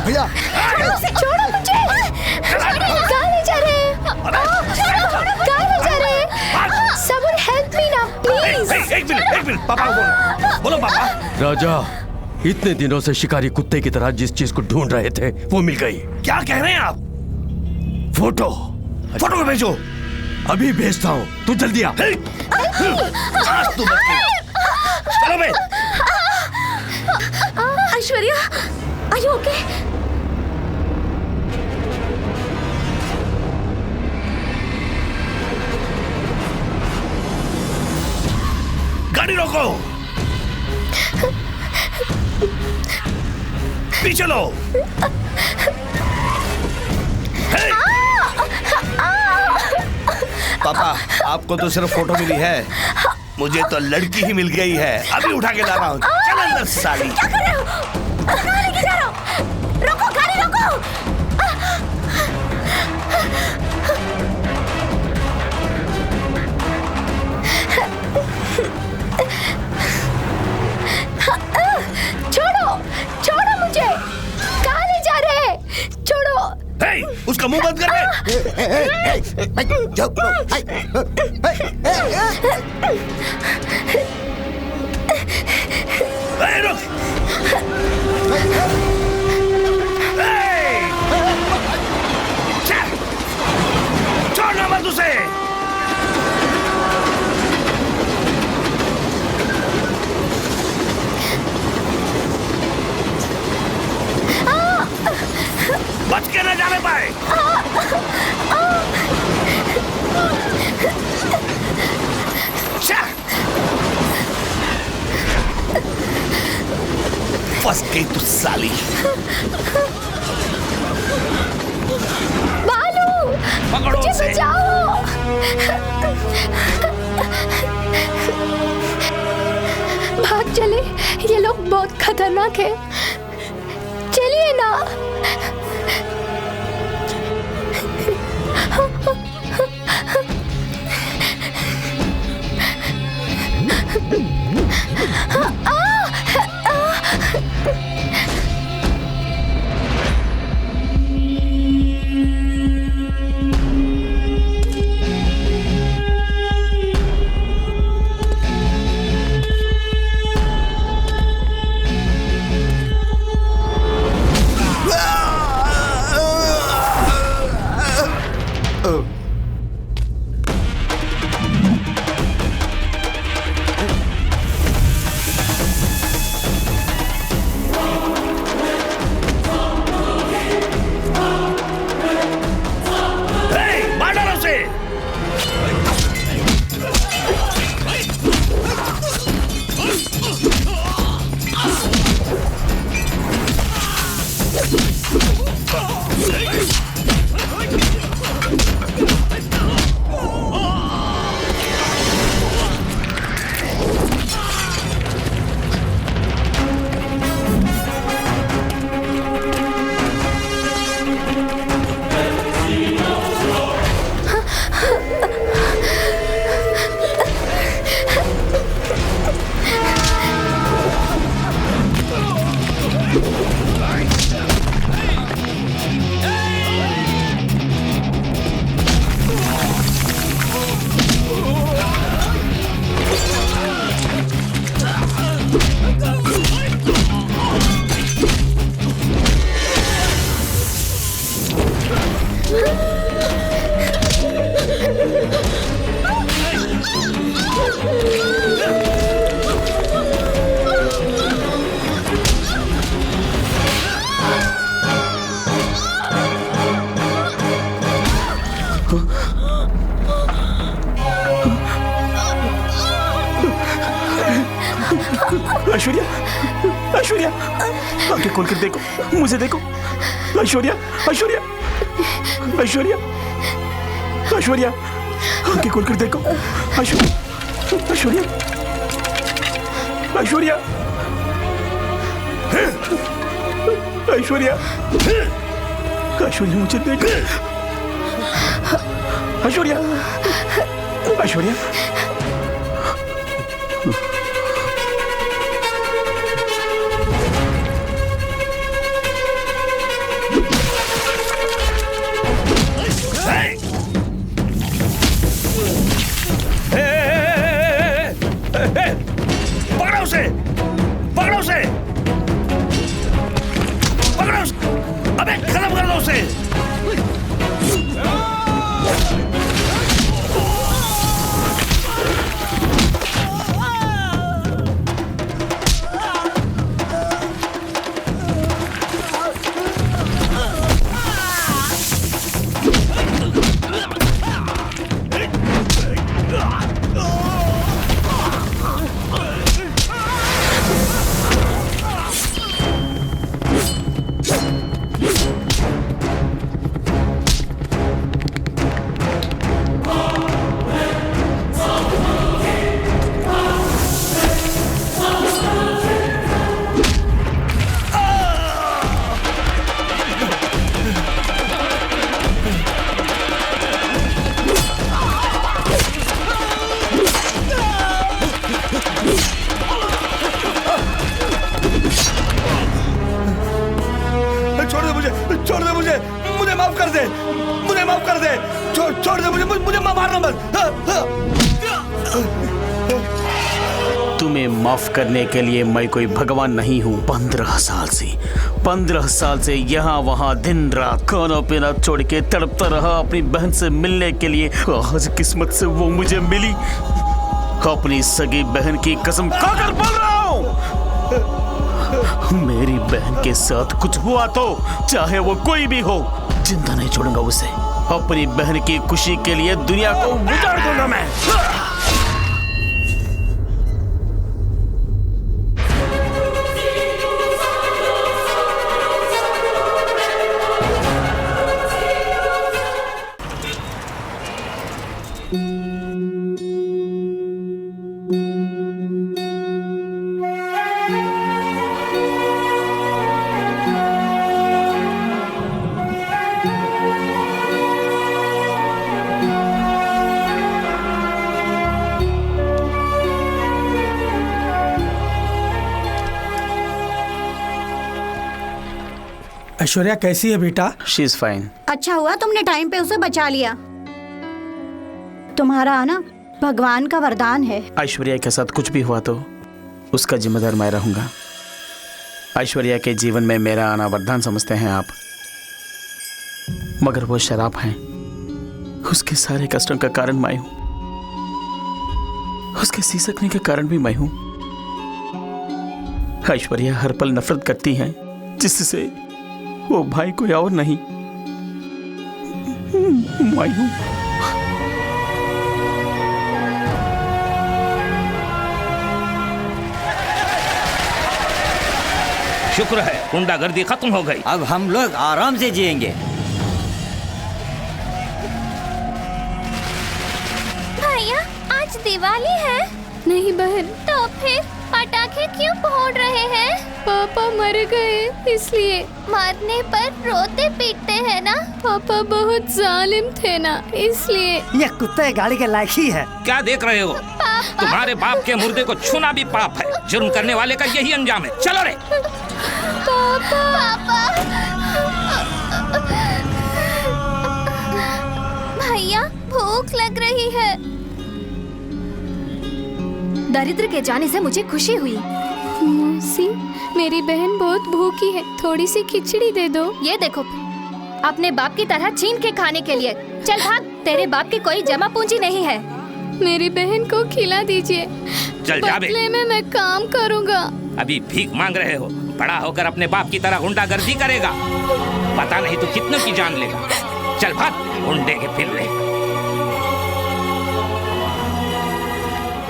भैया, छोड़ो मुझे! कहाँ ले जा रहे हैं? कहाँ ले जा रहे हैं? Someone help me now, please! एक मिनट, पापा को बोलो पापा। राजा, इतने दिनों से शिकारी कुत्ते की तरह जिस चीज को ढूंढ रहे थे वो मिल गई। क्या कह रहे हैं आप? फोटो भेजो। अभी भेजता हूँ, तू जल्दी आ। आज तू बच गई। चलो बे। Aishwarya, are you okay? गाड़ी रोको। पीछे लो। पापा, आपको तो सिर्फ फोटो मिली है, मुझे तो लड़की ही मिल गई है। अभी उठा के ला रहा हूँ। चल अंदर साली। क्या कर रहे हो? कहाँ लेके जा रहे हो? रोको, गाड़ी रोको। छोड़ो मुझे। कहाँ ले जा रहे हैं? छोड़ो। उसका मुंह बंद कर छोड़ना मत उसे। बच के न जाने पाए। फंस गई तू साली। बालू, पकड़ो मुझे उसे। बचाओ। भाग चले, ये लोग बहुत खतरनाक है। चलिए ना। ऐश्वर्या, ऐश्वर्या, आंखें खोल कर देखो, मुझे देखो। ऐश्वर्या, ऐश्वर्या, ऐश्वर्या, ऐश्वर्या, आंखें खोल कर देखो। ऐश्वर्या, ऐश्वर्या, ऐश्वर्या, ऐश्वर्या, ऐश्वर्या, मुझे देखो। ऐश्वर्या, ऐश्वर्या, पकड़ो उसे, पकड़ो उसे, पकड़ो उसे, अबे खत्म कर दो उसे। छोड़ दे मुझे, मुझे माफ कर दे, मुझे माफ कर दे, छोड़ दे मुझे, मुझे मारना मत। तुम्हें माफ करने के लिए मैं कोई भगवान नहीं हूँ। 15 साल से यहाँ वहाँ दिन रात खाना पीना छोड़ के तड़पता रहा अपनी बहन से मिलने के लिए। आज किस्मत से वो मुझे मिली। अपनी सगी बहन की कसम खाकर बोल रहा हूँ, मेरी बहन के साथ कुछ हुआ तो चाहे वो कोई भी हो, जिंदा नहीं छोड़ूंगा उसे। अपनी बहन की खुशी के लिए दुनिया को उजाड़ दूंगा मैं। ऐश्वर्या कैसी है बेटा? She is fine. अच्छा हुआ तुमने टाइम पे उसे बचा लिया। तुम्हारा आना भगवान का वरदान है। ऐश्वर्या के साथ कुछ भी हुआ तो उसका जिम्मेदार मैं रहूंगा। ऐश्वर्या के जीवन में मेरा आना वरदान समझते हैं आप, मगर वो शराब है। उसके सारे कष्टों का कारण मैं हूं, उसके सिसकने के कारण भी मैं हूं। ऐश्वर्या हर पल नफरत करती है, जिससे वो भाई कोई और नहीं, मैं हूं। शुक्र है गुंडागर्दी खत्म हो गई। अब हम लोग आराम से जिएंगे। भैया आज दिवाली है। नहीं बहन। तो फिर पटाखे क्यों फोड़ रहे हैं? पापा मर गए इसलिए। मरने पर रोते पीटते हैं ना। पापा बहुत जालिम थे ना, इसलिए। ये कुत्ते गाड़ी के लायक ही है। क्या देख रहे हो? तुम्हारे बाप के मुर्दे को छूना भी पाप है। जुर्म करने वाले का यही अंजाम है। चलो रे। पापा। भैया भूख लग रही है। दरिद्र के जाने से मुझे खुशी हुई। मौसी, मेरी बहन बहुत भूखी है, थोड़ी सी खिचड़ी दे दो। ये देखो, अपने बाप की तरह छीन के खाने के लिए। चल भाग, तेरे बाप की कोई जमा पूंजी नहीं है। मेरी बहन को खिला दीजिए। चल जा बे। बदले में मैं काम करूँगा। अभी भीख मांग रहे हो, बड़ा होकर अपने बाप की तरह गुंडागर्दी करेगा। पता नहीं तू कितनों की जान लेगा। चल भाग, गुंडे के फिर ले।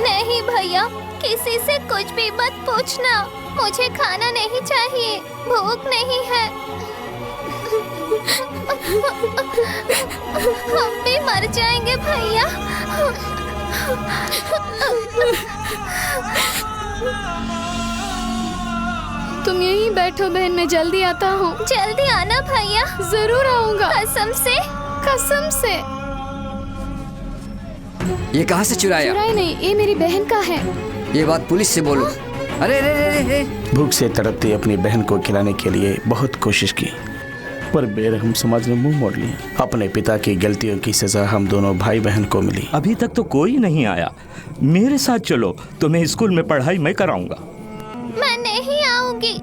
नहीं भैया, किसी से कुछ भी मत पूछना। मुझे खाना नहीं चाहिए, भूख नहीं है। हम भी मर जाएंगे भैया। तुम यहीं बैठो बहन, मैं जल्दी आता हूँ। जल्दी आना भैया। जरूर आऊंगा। कसम से। कसम से। ये कहाँ से चुराया? चुराया नहीं, ये मेरी बहन का है। ये बात पुलिस से बोलो। अरे रे रे रे। भूख से तड़पती अपनी बहन को खिलाने के लिए बहुत कोशिश की, पर बेरहम समाज ने मुंह मोड़ लिया। अपने पिता की गलतियों की सजा हम दोनों भाई बहन को मिली। अभी तक तो कोई नहीं आया। मेरे साथ चलो, तुम्हें स्कूल में पढ़ाई मैं कराऊंगा। मैं नहीं आऊंगी,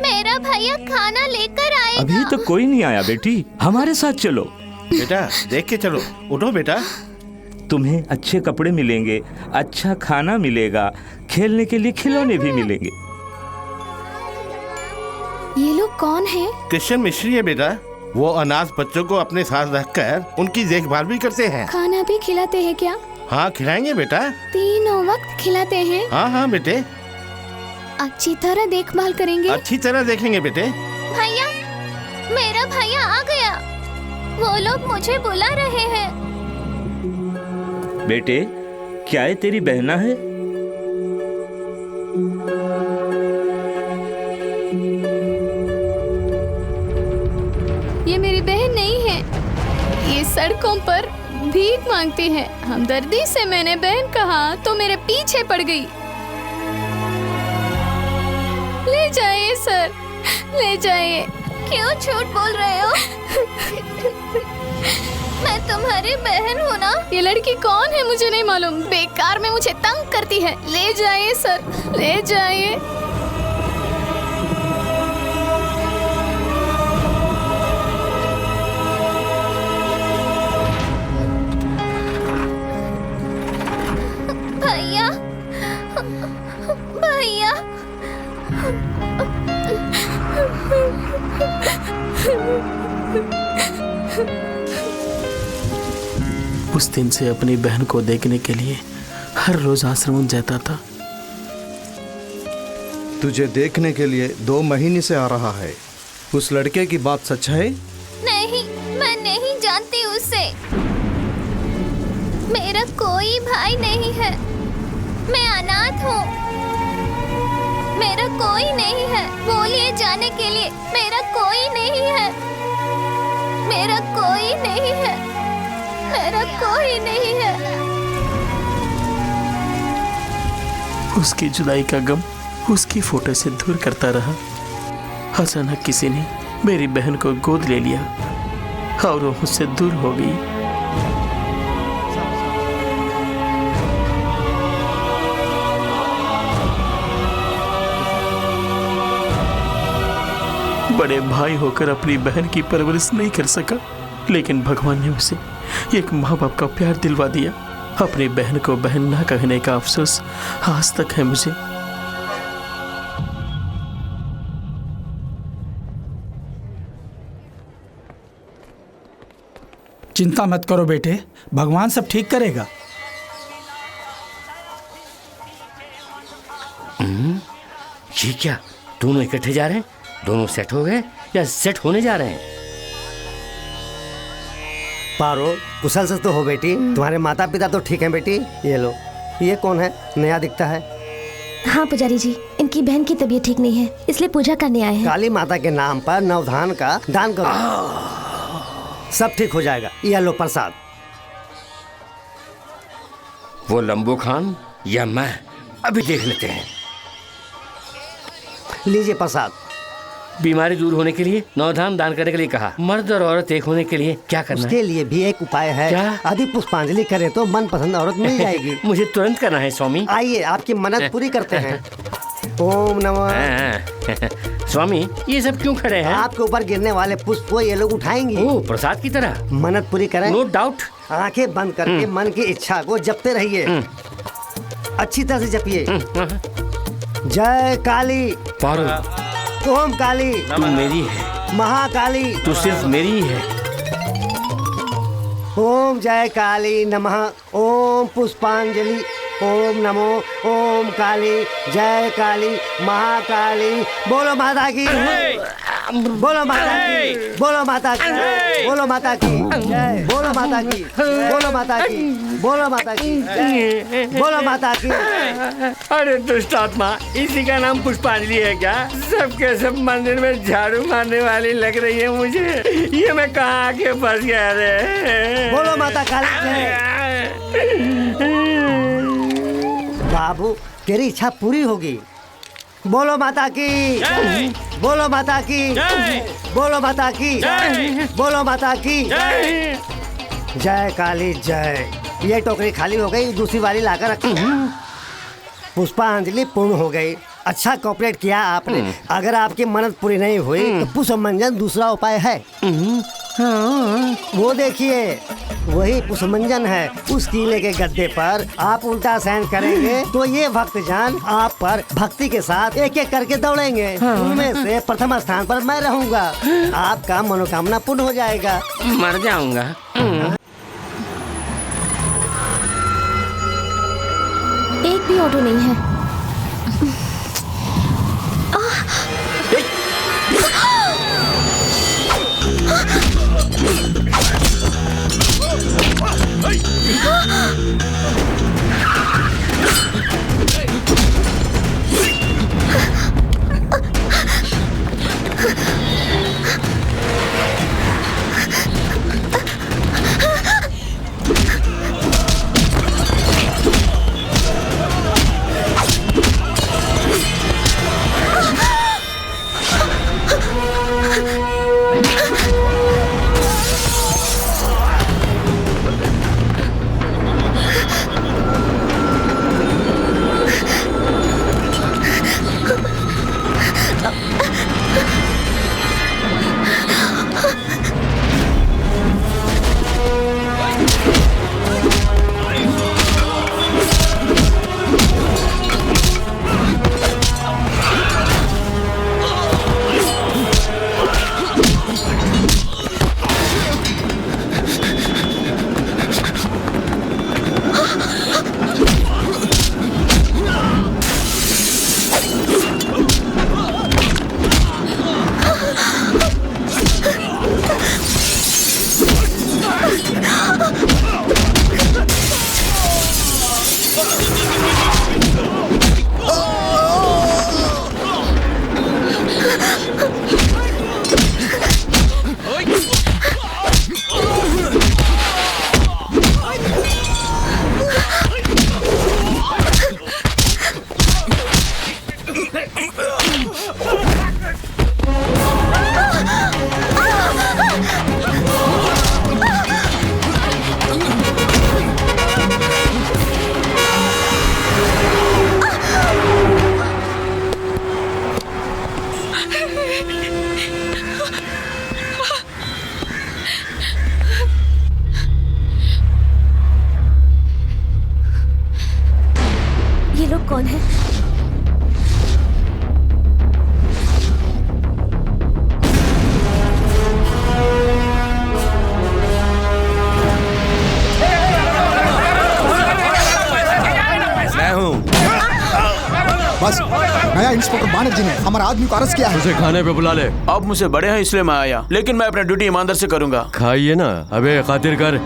मेरा भैया खाना लेकर आएगा। अभी तक कोई नहीं आया बेटी, हमारे साथ चलो। बेटा देख के चलो, उठो बेटा। तुम्हें अच्छे कपड़े मिलेंगे, अच्छा खाना मिलेगा, खेलने के लिए खिलौने भी मिलेंगे। ये लोग कौन है? क्रिश्चियन मिस्ट्री है बेटा। वो अनाथ बच्चों को अपने साथ रखकर उनकी देखभाल भी करते हैं। खाना भी खिलाते हैं क्या? हाँ खिलाएंगे बेटा। तीनों वक्त खिलाते हैं? हाँ हाँ बेटे। अच्छी तरह देखभाल करेंगे? अच्छी तरह देखेंगे बेटे। भैया, मेरा भैया आ गया। वो लोग मुझे बुला रहे हैं। बेटे, क्या ये तेरी बहना है? ये मेरी बहन नहीं है। ये सड़कों पर भीख मांगती है। हमदर्दी से मैंने बहन कहा तो मेरे पीछे पड़ गई। ले जाइए सर, ले जाइए। क्यों झूठ बोल रहे हो? मैं तुम्हारी बहन हूँ ना। ये लड़की कौन है मुझे नहीं मालूम। बेकार में मुझे तंग करती है। ले जाइए सर, ले जाइए। भैया, भैया। उस दिन से अपनी बहन को देखने के लिए हर रोज आश्रम जाता था। तुझे देखने के लिए 2 महीने से आ रहा है। उस लड़के की बात सच है? नहीं, मैं नहीं जानती उसे। मेरा कोई भाई नहीं है। मैं अनाथ हूँ। मेरा कोई नहीं है। बोलिए जाने के लिए। मेरा कोई नहीं है। मेरा कोई नहीं है। मेरा कोई नहीं है। उसकी जुदाई का गम उसकी फोटो से दूर करता रहा। अचानक किसी ने मेरी बहन को गोद ले लिया और वो मुझसे दूर हो गई। बड़े भाई होकर अपनी बहन की परवरिश नहीं कर सका, लेकिन भगवान ने उसे एक माँ बाप का प्यार दिलवा दिया। अपनी बहन को बहन ना कहने का अफसोस आज तक है मुझे। चिंता मत करो बेटे, भगवान सब ठीक करेगा। ये क्या, दोनों इकट्ठे जा रहे हैं? दोनों सेट हो गए या सेट होने जा रहे हैं? पारो, कुशल से तो हो बेटी। तुम्हारे माता पिता तो ठीक हैं बेटी। ये लो, ये कौन है? नया दिखता है। हाँ पुजारी जी, इनकी बहन की तबीयत ठीक नहीं है, इसलिए पूजा करने आए हैं। काली माता के नाम पर नवधान का दान करो, सब ठीक हो जाएगा। ये लो प्रसाद। वो लंबू खान या मैं, अभी देख लेते हैं। लीजिए प्रसाद। बीमारी दूर होने के लिए नवधान दान करने के लिए कहा। मर्द और औरत एक होने के लिए क्या करना उसके है? लिए भी एक उपाय है। क्या? यदि पुष्पांजलि करें तो मनपसंद औरत मिल जाएगी। मुझे तुरंत करना है स्वामी। आइए, आपकी मन्नत पूरी करते हैं। ओम नमः। स्वामी, ये सब क्यों खड़े हैं? आपके ऊपर गिरने वाले पुष्प को ये लोग उठाएंगे। ओह, प्रसाद की तरह। मन्नत पूरी करें। No doubt. आंखें बंद करके मन की इच्छा को जपते रहिए। अच्छी तरह से जपिए। जय काली। पारो, ओम काली, तू मेरी है। महाकाली, तू सिर्फ मेरी ही है। ओम जय काली नमः। ओम पुष्पांजलि। ओम नमो ओम काली जय काली महाकाली। बोलो माता की बोलो माता की बोलो माता की बोलो माता की जय बोलो माता की बोलो माता की बोलो माता की बोलो माता की। अरे दुष्ट आत्मा, इसी का नाम पुष्पांजलि है क्या? सबके सब मंदिर में झाड़ू मारने वाली लग रही है मुझे। ये मैं कहाँ आके फंस गया रे? बोलो माता काली जय। बाबू तेरी इच्छा पूरी होगी। बोलो माता की बोलो माता की बोलो माता की बोलो माता की जय काली जय। ये टोकरी खाली हो गई, दूसरी वाली लाकर रखी। पुष्पांजलि पूर्ण हो गई। अच्छा कोऑपरेट किया आपने। अगर आपकी मन्नत पूरी नहीं हुई तो पुष्पमंजन दूसरा उपाय है। वो देखिए वही पुष्पमंजन है। उस किले के गद्दे पर आप उल्टा सहन करेंगे तो ये भक्तजन आप पर भक्ति के साथ एक एक करके दौड़ेंगे। उनमें से प्रथम स्थान पर मैं रहूंगा। आपका मनोकामना पूर्ण हो जाएगा। मर जाऊंगा। एक भी ऑटो नहीं है। ये लोग कौन है? मैं हूँ। बस नया इंस्पेक्टर बानर जी ने हमारा आदमी को अरेस्ट किया है। उसे खाने पे बुला ले। अब मुझसे बड़े हैं इसलिए मैं आया, लेकिन मैं अपना ड्यूटी ईमानदार से करूंगा। खाइए ना। अबे खातिर कर।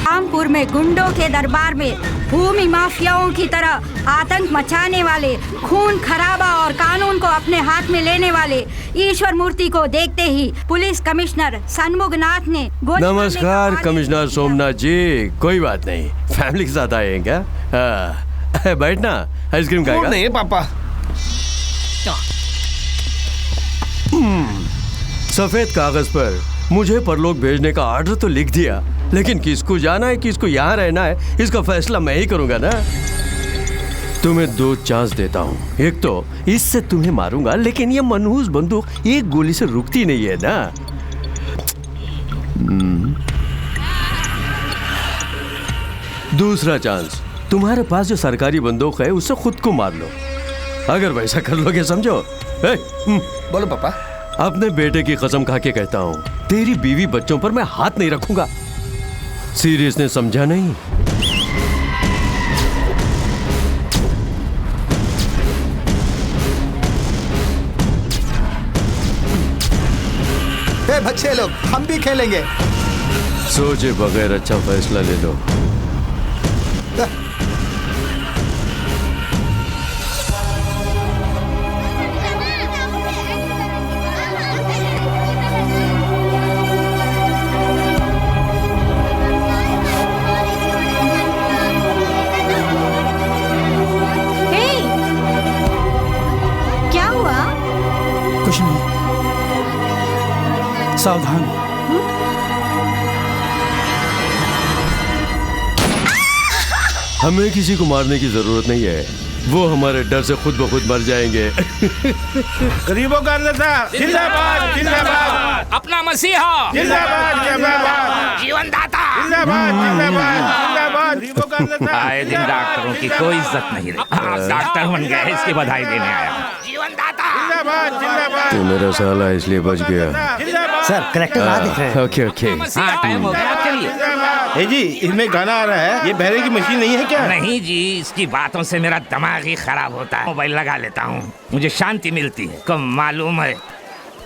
रामपुर में गुंडों के दरबार में भूमि माफियाओं की तरह आतंक मचाने वाले, खून खराबा और कानून को अपने हाथ में लेने वाले ईश्वर मूर्ति को देखते ही पुलिस कमिश्नर सन्मुखनाथ ने नमस्कार कमिश्नर सोमनाथ जी। कोई बात नहीं, फैमिली के साथ आए हैं क्या? बैठना, आइसक्रीम खाएगा? नहीं पापा। सफेद कागज पर मुझे परलोक भेजने का आर्डर तो लिख दिया, लेकिन किसको जाना है, किसको यहाँ रहना है, इसका फैसला मैं ही करूंगा ना। तुम्हें 2 चांस देता हूँ। एक तो इससे तुम्हें मारूंगा, लेकिन ये मनहूस बंदूक एक गोली से रुकती नहीं है ना। दूसरा चांस, तुम्हारे पास जो सरकारी बंदूक है उससे खुद को मार लो। अगर वैसा कर लोगे समझो। बोलो पापा। अपने बेटे की कसम खा के कहता हूँ, तेरी बीवी बच्चों पर मैं हाथ नहीं रखूंगा। सीरियस ने समझा नहीं? बच्चे लोग, हम भी खेलेंगे। सोचे बगैर अच्छा फैसला ले लो। क्या हुआ? कुछ नहीं, सावधान। हमें किसी को मारने की जरूरत नहीं है, वो हमारे डर से खुद ब खुद मर जाएंगे। गरीबों का नेता जिंदाबाद जिंदाबाद, अपना मसीहा जिंदाबाद जिंदाबाद, जीवन दाता जिंदाबाद जिंदाबाद जिंदाबाद, गरीबों का नेता। आए दिन डॉक्टरों की कोई इज्जत नहीं रही। आप डॉक्टर बन गए, इसकी बधाई देने आया। जीवन दाता जिंदाबाद जिंदाबाद। तू मेरा साला इसलिए बच गया। सर करेक्टर आ दिख रहे हैं। Okay okay. हाँ, टाइम हो गया, चलिए। जी, इसमें गाना आ रहा है, ये बहरे की मशीन नहीं है क्या? नहीं जी, इसकी बातों से मेरा दिमाग ही खराब होता है। मोबाइल लगा लेता हूँ, मुझे शांति मिलती है। कब मालूम है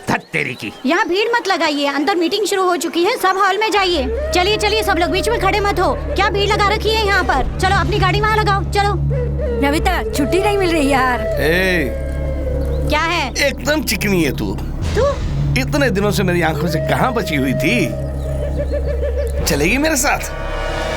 धत तेरी की। यहाँ भीड़ मत लगाइए, अंदर मीटिंग शुरू हो चुकी है, सब हॉल में जाइए। चलिए चलिए, सब लोग बीच में खड़े मत हो। क्या भीड़ लगा रखी है यहाँ पर? चलो अपनी गाड़ी वहाँ लगाओ, चलो। नविता, छुट्टी नहीं मिल रही यार। क्या है? एकदम चिकनी है तू। इतने दिनों से मेरी आंखों से कहाँ बची हुई थी? चलेगी मेरे साथ?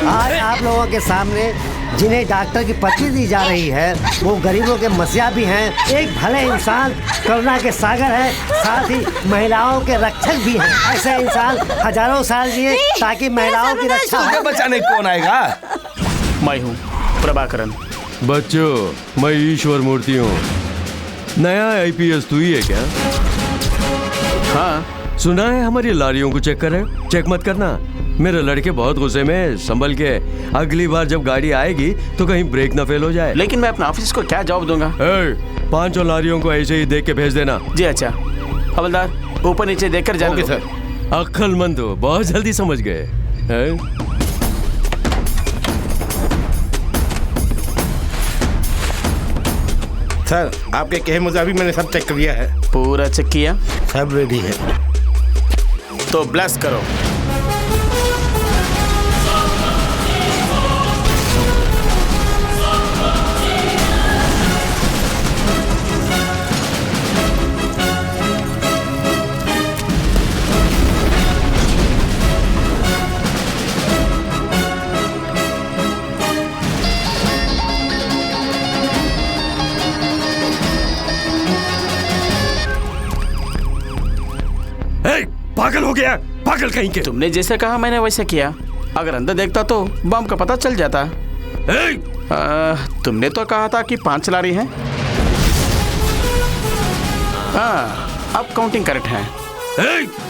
आज आप लोगों के सामने जिन्हें डॉक्टर की पर्ची दी जा रही है, वो गरीबों के मसीहा भी हैं, एक भले इंसान, करुणा के सागर है, साथ ही महिलाओं के रक्षक भी हैं। ऐसे इंसान हजारों साल जिए ताकि महिलाओं की रक्षा हो। बचाने कौन आएगा? मैं हूँ प्रभाकरन। बच्चों, मैं ईश्वर मूर्ति हूँ। नया आईपीएस तू ही है क्या? हाँ, सुना है हमारी लारियों को चेक करे। चेक मत करना, मेरे लड़के बहुत गुस्से में, संभल के। अगली बार जब गाड़ी आएगी तो कहीं ब्रेक ना फेल हो जाए। लेकिन मैं अपने ऑफिस को क्या जवाब दूंगा? 5 लारियों को ऐसे ही देख के भेज देना। जी अच्छा। हवलदार, ऊपर नीचे देखकर जाना। Okay sir. अक्लमंद हो, बहुत जल्दी समझ गए। सर, आपके कहे मुताबिक मैंने सब चेक कर लिया है। पूरा चेक किया? सब रेडी है। तो ब्लेस करो। पागल हो गया, पागल कहीं के। तुमने जैसे कहा मैंने वैसे किया। अगर अंदर देखता तो बम का पता चल जाता। तुमने तो कहा था कि 5 लारी हैं। हाँ, अब काउंटिंग करेक्ट है।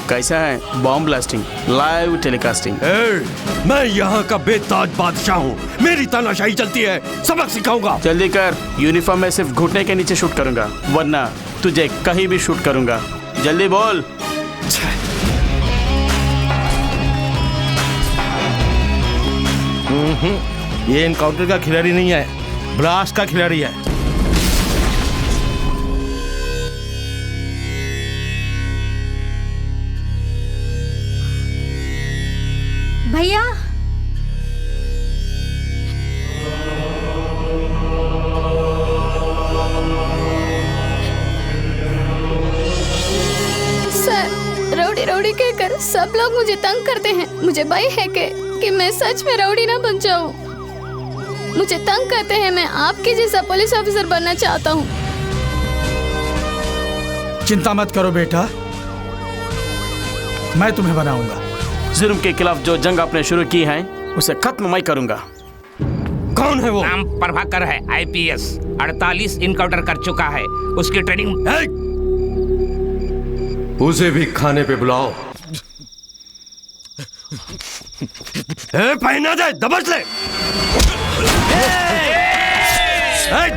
कैसा है बॉम्ब ब्लास्टिंग, लाइव टेलीकास्टिंग? मैं यहाँ का बेताज बादशाह हूँ, मेरी तानाशाही चलती है, सबक सिखाऊंगा। जल्दी कर, यूनिफॉर्म में सिर्फ घुटने के नीचे शूट करूंगा, वरना तुझे कहीं भी शूट करूंगा। जल्दी बोल। ये एनकाउंटर का खिलाड़ी नहीं है, ब्लास्ट का खिलाड़ी है। भैया, सर, रौडी रौडी कहकर सब लोग मुझे तंग करते हैं। मुझे भय है कि मैं सच में रौडी ना बन जाऊं। मुझे तंग करते हैं, मैं आपके जैसा पुलिस ऑफिसर बनना चाहता हूँ। चिंता मत करो बेटा, मैं तुम्हें बनाऊंगा। जुर्म के खिलाफ जो जंग आपने शुरू की है उसे खत्म मैं करूंगा। कौन है वो? नाम प्रभाकर है, आईपीएस, 48 इनकाउंटर कर चुका है। उसकी ट्रेनिंग। उसे भी खाने पे बुलाओ। पहना दे, दबच ले।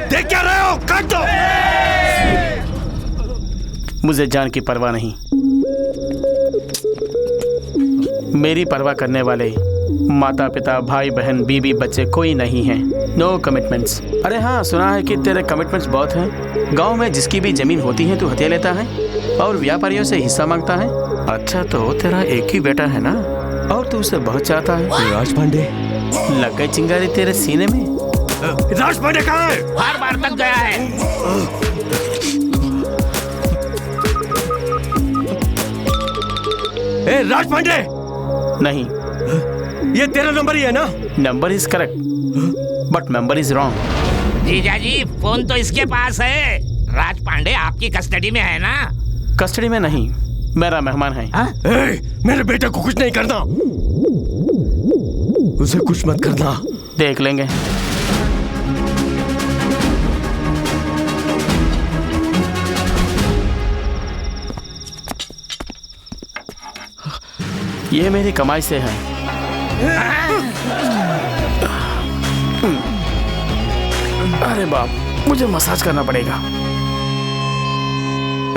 देख क्या रहे हो? काट दो। मुझे जान की परवाह नहीं। मेरी परवाह करने वाले माता पिता भाई बहन बीबी बच्चे कोई नहीं है। No commitments. अरे हाँ, सुना है कि तेरे कमिटमेंट्स बहुत हैं। गांव में जिसकी भी जमीन होती है तू हथिया लेता है और व्यापारियों से हिस्सा मांगता है। अच्छा, तो तेरा एक ही बेटा है ना, और तू उसे बहुत चाहता है। राज पांडे, लग गई चिंगारी तेरे सीने में। राज पांडे कहाँ है? हर बार तक गया है। ए, राज पांडे! नहीं, ये तेरा नंबर ही है ना? Number is correct but number is wrong. जीजा जी, फोन तो इसके पास है। राज पांडे आपकी कस्टडी में है ना? कस्टडी में नहीं, मेरा मेहमान है। ए, मेरे बेटे को कुछ नहीं करना, उसे कुछ मत करना। देख लेंगे। ये मेरी कमाई से है। अरे बाप, मुझे मसाज करना पड़ेगा।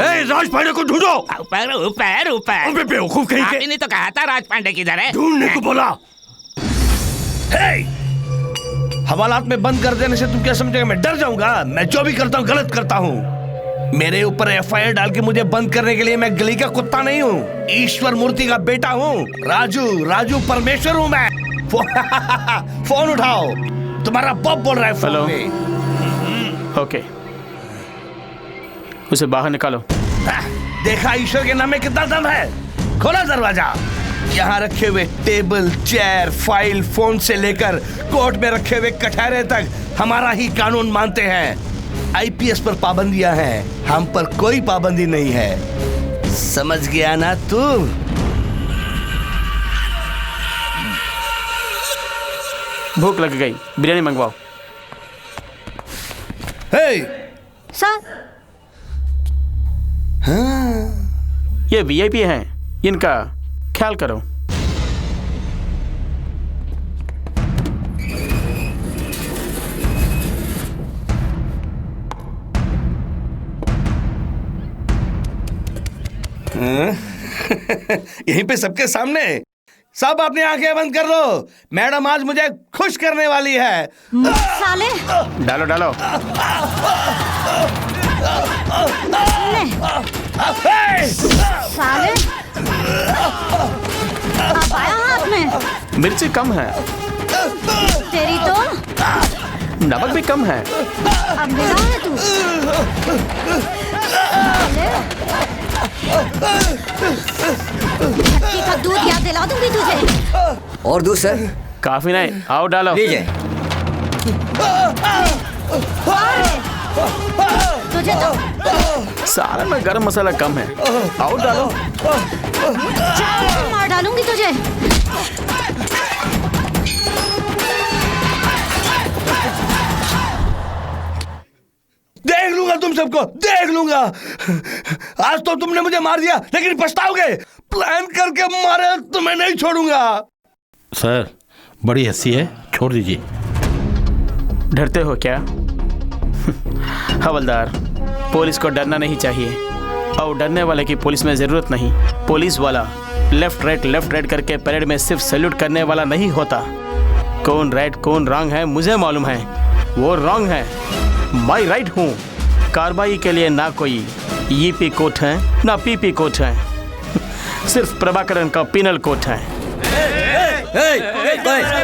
ए, राज पांडे को ढूंढो। ऊपर ऊपर ऊपर। अबे बेवकूफ कहीं के। आपने तो कहा था राज पांडे किधर है? ढूंढने को बोला। हवालात में बंद कर देने से तुम क्या समझोगे मैं डर जाऊंगा? मैं जो भी करता हूँ गलत करता हूँ। मेरे ऊपर एफआईआर डाल के मुझे बंद करने के लिए मैं गली का कुत्ता नहीं हूँ, ईश्वर मूर्ति का बेटा हूँ। राजू परमेश्वर हूँ मैं। फोन उठाओ, तुम्हारा बाप बोल रहा है फोन में। ओके, उसे बाहर निकालो। देखा ईश्वर के नाम में कितना दम है? खोला दरवाजा। यहाँ रखे हुए टेबल, चेयर, फाइल, फोन से लेकर कोर्ट में रखे हुए कटहरे तक हमारा ही कानून मानते हैं। आईपीएस पर पाबंदियां हैं, हम पर कोई पाबंदी नहीं है। समझ गया ना तू? भूख लग गई, बिरयानी मंगवाओ। सर, ये वीआईपी हैं, इनका ख्याल करो। यहीं पे सबके सामने। सब अपनी आंखें बंद कर लो, मैडम आज मुझे खुश करने वाली है। साले! डालो डालो। साले! अब आया हाथ में। मिर्ची कम है। तेरी तो नमक भी कम है। अब मिला है तू। धक्के का दूध याद दिला दूंगी तुझे। और दूध सर? काफी नहीं, आओ डालो। लीजिए। तुझे तो सारे में गरम मसाला कम है, आओ डालो। मार डालूंगी तुझे। देख लूंगा तुम सबको, देख लूंगा। आज तो तुमने मुझे मार दिया, लेकिन पछताओगे। प्लान करके मारे तुम्हें नहीं छोड़ूंगा। सर, बड़ी हंसी है, छोड़ दीजिए। डरते हो क्या? हवलदार, पुलिस को डरना नहीं चाहिए, और डरने वाले की पुलिस में जरूरत नहीं। पुलिस वाला लेफ्ट राइट करके परेड में सिर्फ सैल्यूट करने वाला नहीं होता। कौन राइट कौन रॉन्ग है मुझे मालूम है। वो रॉन्ग है, मैं राइट हूँ। कार्रवाई के लिए ना कोई ईपी कोर्ट है ना पीपी कोर्ट है, सिर्फ प्रभाकरन का पिनल कोर्ट है।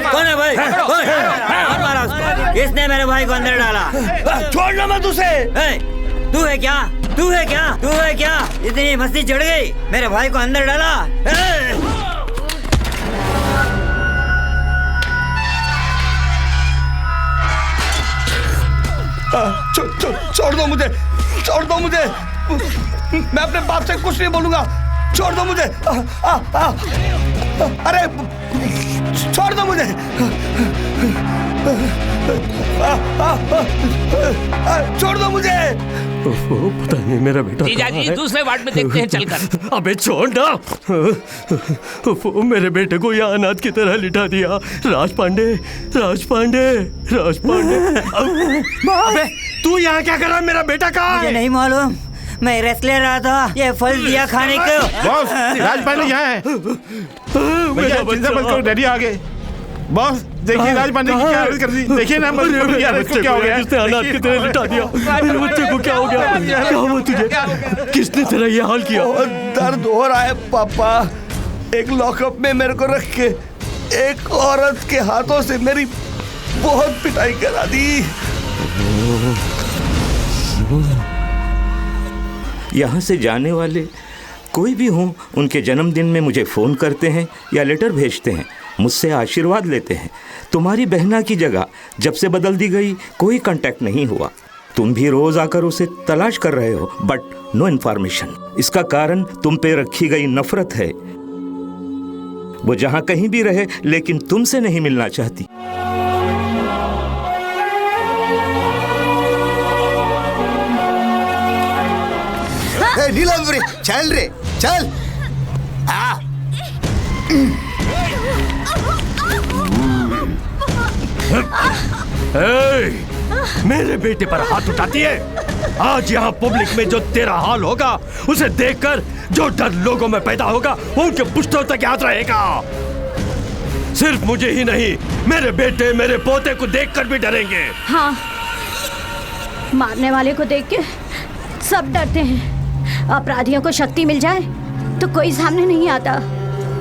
कौन है भाई? किसने मेरे भाई को अंदर डाला? छोड़ना मत उसे। तू है क्या? तू है क्या? तू है क्या? इतनी मस्ती चढ़ गई, मेरे भाई को अंदर डाला। छोड़ दो मुझे, छोड़ दो मुझे। मैं अपने बाप से कुछ नहीं बोलूंगा, छोड़ दो मुझे। अरे छोड़ दो मुझे। छोड़ दो मुझे। पता नहीं मेरा बेटा जीजा जी, दूसरे वार्ड में देखते हैं चलकर। अबे छोड़ ना। मेरे बेटे को यहाँ अनाथ की तरह लिटा दिया। राज पांडे। अबे तू यहाँ क्या कर रहा है? मेरा बेटा कहाँ है? मुझे नहीं मालूम, मैं रेस्ट ले रहा था, ये फल दिया खाने को। बॉस, राज पांडे यहाँ है। भैया चिंता मत करो, डैडी आ गए। बॉस देखिए राज पांडे की क्या हालत कर दी। देखिए ना इसको क्या हो गया, किसने हालात की तरह लिटा दिया। मेरे बच्चे को क्या हो गया, क्या हुआ तुझे, किसने तेरा ये हाल किया। दर्द हो रहा है पापा। एक लॉकअप में मेरे को रख के एक औरत के हाथों से मेरी बहुत पिटाई करा दी। यहाँ से जाने वाले कोई भी हों, उनके जन्मदिन में मुझे फ़ोन करते हैं या लेटर भेजते हैं, मुझसे आशीर्वाद लेते हैं। तुम्हारी बहना की जगह जब से बदल दी गई कोई कांटेक्ट नहीं हुआ। तुम भी रोज़ आकर उसे तलाश कर रहे हो, बट नो इन्फॉर्मेशन। इसका कारण तुम पे रखी गई नफरत है। वो जहाँ कहीं भी रहे, लेकिन तुमसे नहीं मिलना चाहती। नीलम चल रे चल। मेरे बेटे पर हाथ उठाती है। आज यहाँ पब्लिक में जो तेरा हाल होगा उसे देखकर जो डर लोगों में पैदा होगा वो उनके पुश्तों तक याद रहेगा। सिर्फ मुझे ही नहीं, मेरे बेटे मेरे पोते को देखकर भी डरेंगे। हाँ, मारने वाले को देख के सब डरते हैं। अपराधियों को शक्ति मिल जाए तो कोई सामने नहीं आता,